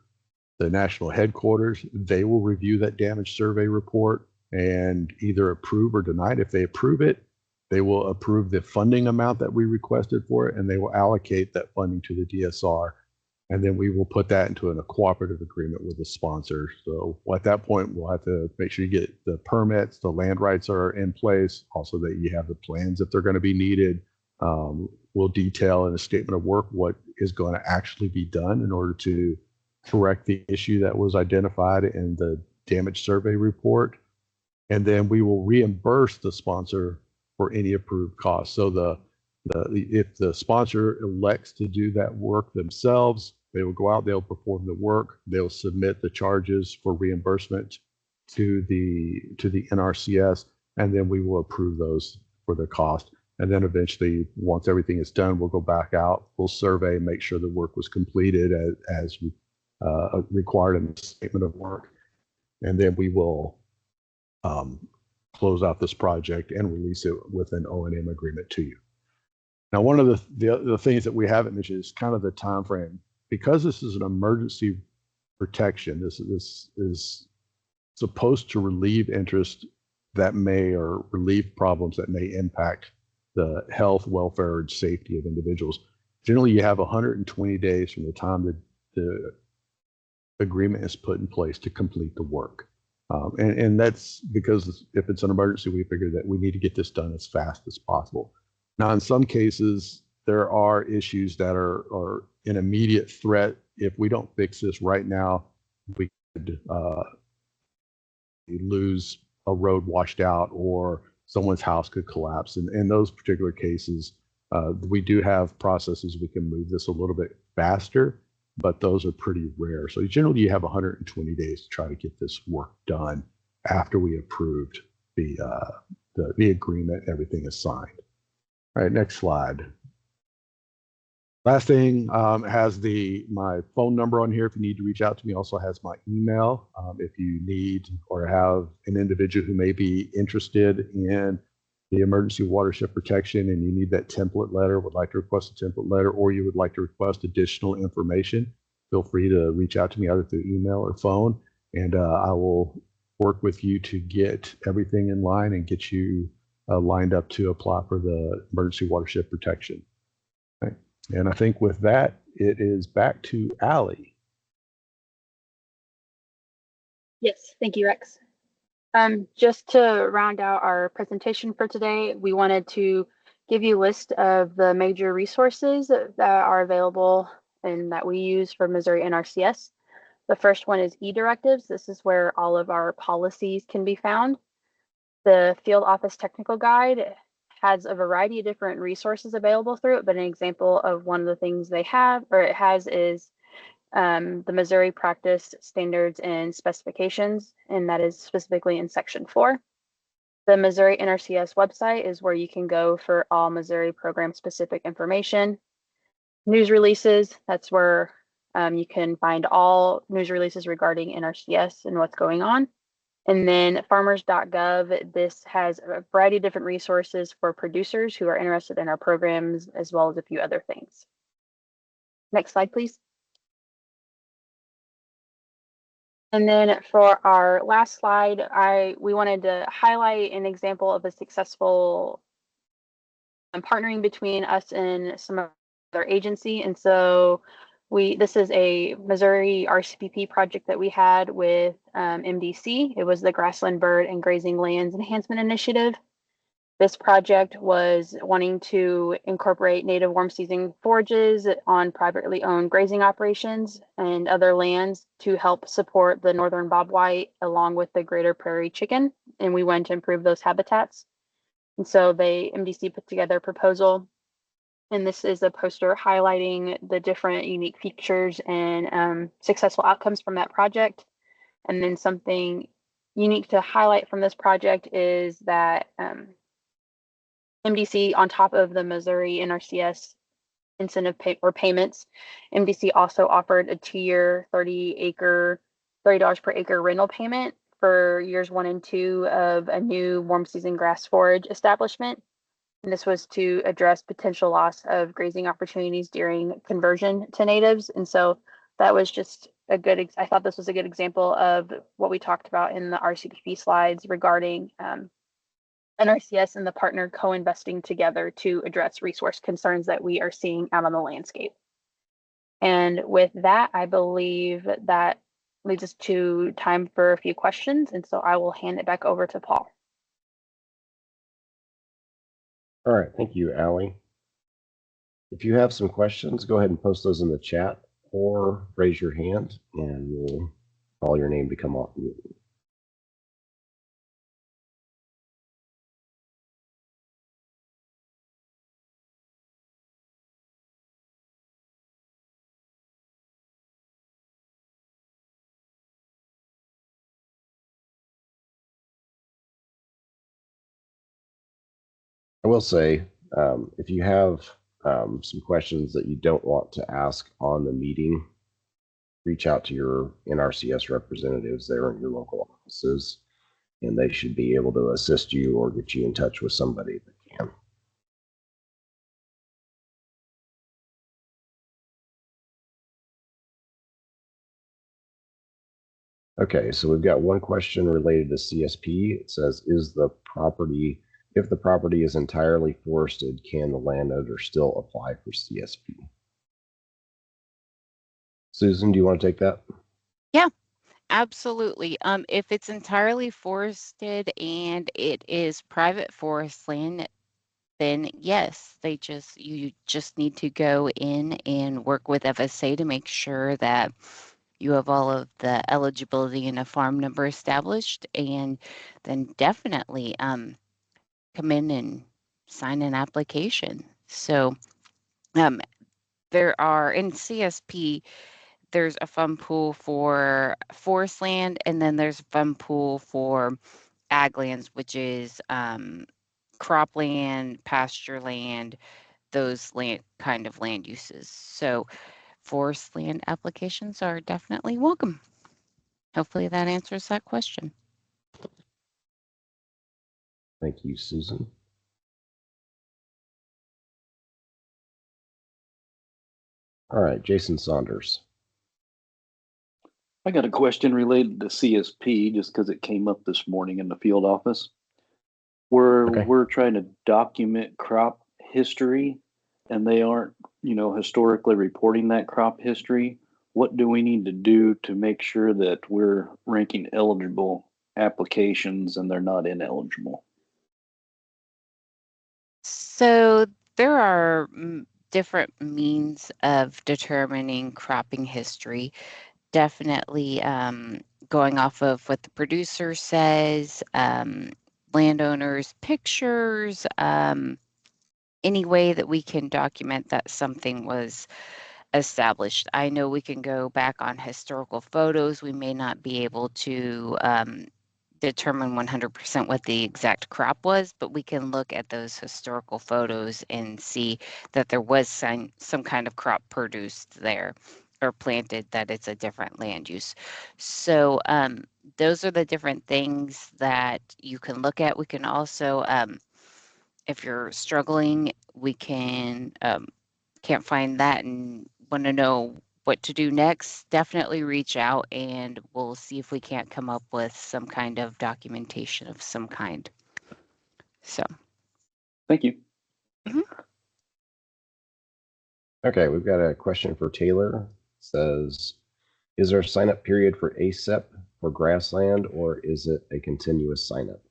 the national headquarters. They will review that damage survey report and either approve or deny it. If they approve it, they will approve the funding amount that we requested for it, and they will allocate that funding to the DSR. And then we will put that into a cooperative agreement with the sponsor. So at that point, we'll have to make sure you get the permits, the land rights are in place, also that you have the plans if they're going to be needed. We'll detail in a statement of work what is going to actually be done in order to correct the issue that was identified in the damage survey report. And then we will reimburse the sponsor for any approved costs. So if the sponsor elects to do that work themselves, they will go out, they'll perform the work, they'll submit the charges for reimbursement to the NRCS, and then we will approve those for the cost. And then eventually, once everything is done, we'll go back out, we'll survey, make sure the work was completed as required in the statement of work. And then we will close out this project and release it with an O&M agreement to you. Now, one of the things that we haven't mentioned is kind of the time frame. Because this is an emergency protection, this is supposed to relieve interest that may, or relieve problems that may impact the health, welfare, and safety of individuals. Generally, you have 120 days from the time that the agreement is put in place to complete the work. And that's because if it's an emergency, we figure that we need to get this done as fast as possible. Now, in some cases, there are issues that are an immediate threat. If we don't fix this right now, we could lose a road washed out, or someone's house could collapse. And in those particular cases, we do have processes we can move this a little bit faster, but those are pretty rare. So generally, you have 120 days to try to get this work done after we approved the agreement, everything is signed. All right, next slide. Last thing, has my phone number on here if you need to reach out to me. Also has my email if you need or have an individual who may be interested in the emergency watershed protection and you need that template letter, would like to request a template letter, or you would like to request additional information, feel free to reach out to me either through email or phone, and I will work with you to get everything in line and get you lined up to apply for the emergency watershed protection. Okay. And I think with that, it is back to Allie. Yes, thank you, Rex. Just to round out our presentation for today, we wanted to give you a list of the major resources that are available and that we use for Missouri NRCS. The first one is e-directives. This is where all of our policies can be found. The Field Office Technical Guide has a variety of different resources available through it, but an example of one of the things they have, or it has, is the Missouri Practice Standards and Specifications, and that is specifically in Section 4. The Missouri NRCS website is where you can go for all Missouri program-specific information. News releases, that's where you can find all news releases regarding NRCS and what's going on. And then farmers.gov, this has a variety of different resources for producers who are interested in our programs, as well as a few other things. Next slide, please. And then for our last slide, we wanted to highlight an example of a successful partnering between us and some other agency. And so this is a Missouri RCPP project that we had with MDC. It was the Grassland Bird and Grazing Lands Enhancement Initiative. This project was wanting to incorporate native warm season forages on privately owned grazing operations and other lands to help support the northern bobwhite along with the greater prairie chicken. And we went to improve those habitats. And so MDC put together a proposal. And this is a poster highlighting the different unique features and successful outcomes from that project. And then something unique to highlight from this project is that MDC, on top of the Missouri NRCS incentive payments, MDC also offered a tier $30 per acre rental payment for years 1 and 2 of a new warm season grass forage establishment. And this was to address potential loss of grazing opportunities during conversion to natives. And so that was just I thought this was a good example of what we talked about in the RCPP slides regarding NRCS and the partner co-investing together to address resource concerns that we are seeing out on the landscape. And with that, I believe that leads us to time for a few questions. And so I will hand it back over to Paul. All right, thank you, Allie. If you have some questions, go ahead and post those in the chat or raise your hand and we'll call your name to come off mute. I will say, if you have some questions that you don't want to ask on the meeting, reach out to your NRCS representatives there in your local offices, and they should be able to assist you or get you in touch with somebody that can. Okay, so we've got one question related to CSP. It says, if the property is entirely forested, can the landowner still apply for CSP? Susan, do you want to take that? Yeah, absolutely. If it's entirely forested and it is private forest land, then yes, you just need to go in and work with FSA to make sure that you have all of the eligibility and a farm number established, and then definitely come in and sign an application. So there are in CSP, there's a fund pool for forest land, and then there's a fund pool for ag lands, which is cropland, pasture land, those kind of land uses. So forest land applications are definitely welcome. Hopefully that answers that question. Thank you, Susan. All right, Jason Saunders. I got a question related to CSP just because it came up this morning in the field office. We're trying to document crop history and they aren't, historically reporting that crop history. What do we need to do to make sure that we're ranking eligible applications and they're not ineligible? So there are different means of determining cropping history. Definitely going off of what the producer says, landowners' pictures, any way that we can document that something was established. I know we can go back on historical photos. We may not be able to determine 100% what the exact crop was, but we can look at those historical photos and see that there was some kind of crop produced there or planted, that it's a different land use. So those are the different things that you can look at. We can also, if you're struggling, we can can't find that and want to know what to do next, definitely reach out and we'll see if we can't come up with some kind of documentation of some kind. So. Thank you. Mm-hmm. Okay, we've got a question for Taylor. It says, is there a sign up period for ASEP for grassland or is it a continuous sign up?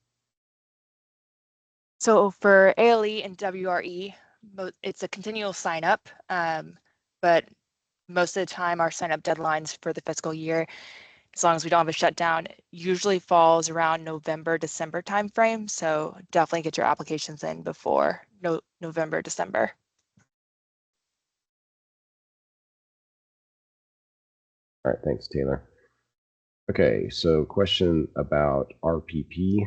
So for ALE and WRE, it's a continual sign up, but most of the time our sign up deadlines for the fiscal year, as long as we don't have a shutdown, usually falls around November, December timeframe. So definitely get your applications in before November, December. All right, thanks, Taylor. Okay, so question about RPP,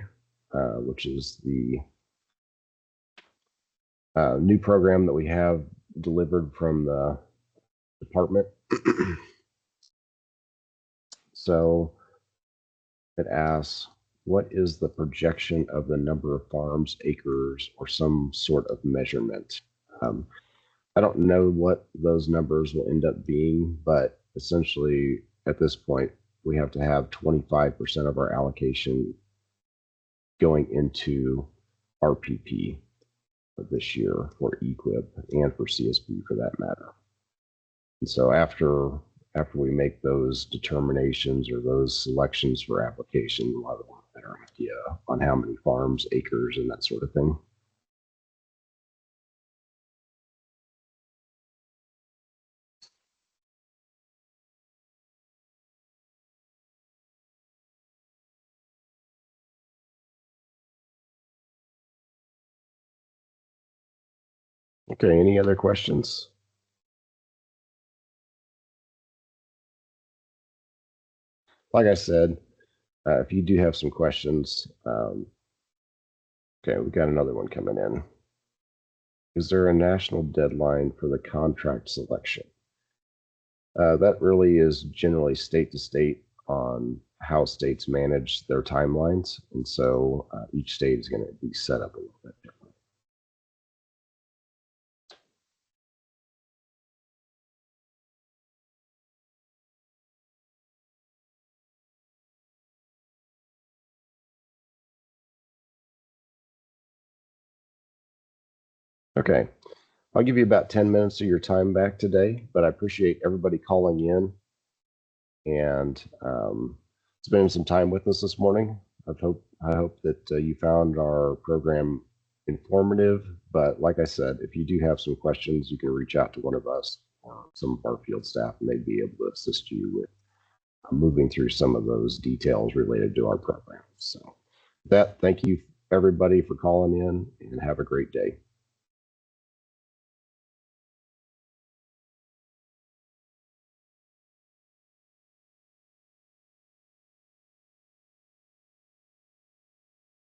which is the new program that we have delivered from the department. So it asks, what is the projection of the number of farms, acres, or some sort of measurement? I don't know what those numbers will end up being, but essentially at this point, we have to have 25% of our allocation going into RPP this year for EQIP and for CSP for that matter. And so after we make those determinations or those selections for application, we'll have a better idea on how many farms, acres, and that sort of thing. Okay, any other questions? Like I said, if you do have some questions, okay, we've got another one coming in. Is there a national deadline for the contract selection? That really is generally state to state on how states manage their timelines. And so each state is going to be set up a little bit different. Okay, I'll give you about 10 minutes of your time back today, but I appreciate everybody calling in and spending some time with us this morning. I hope that you found our program informative, but like I said, if you do have some questions, you can reach out to one of us or some of our field staff, and they'd be able to assist you with moving through some of those details related to our program. So with that, thank you everybody for calling in and have a great day.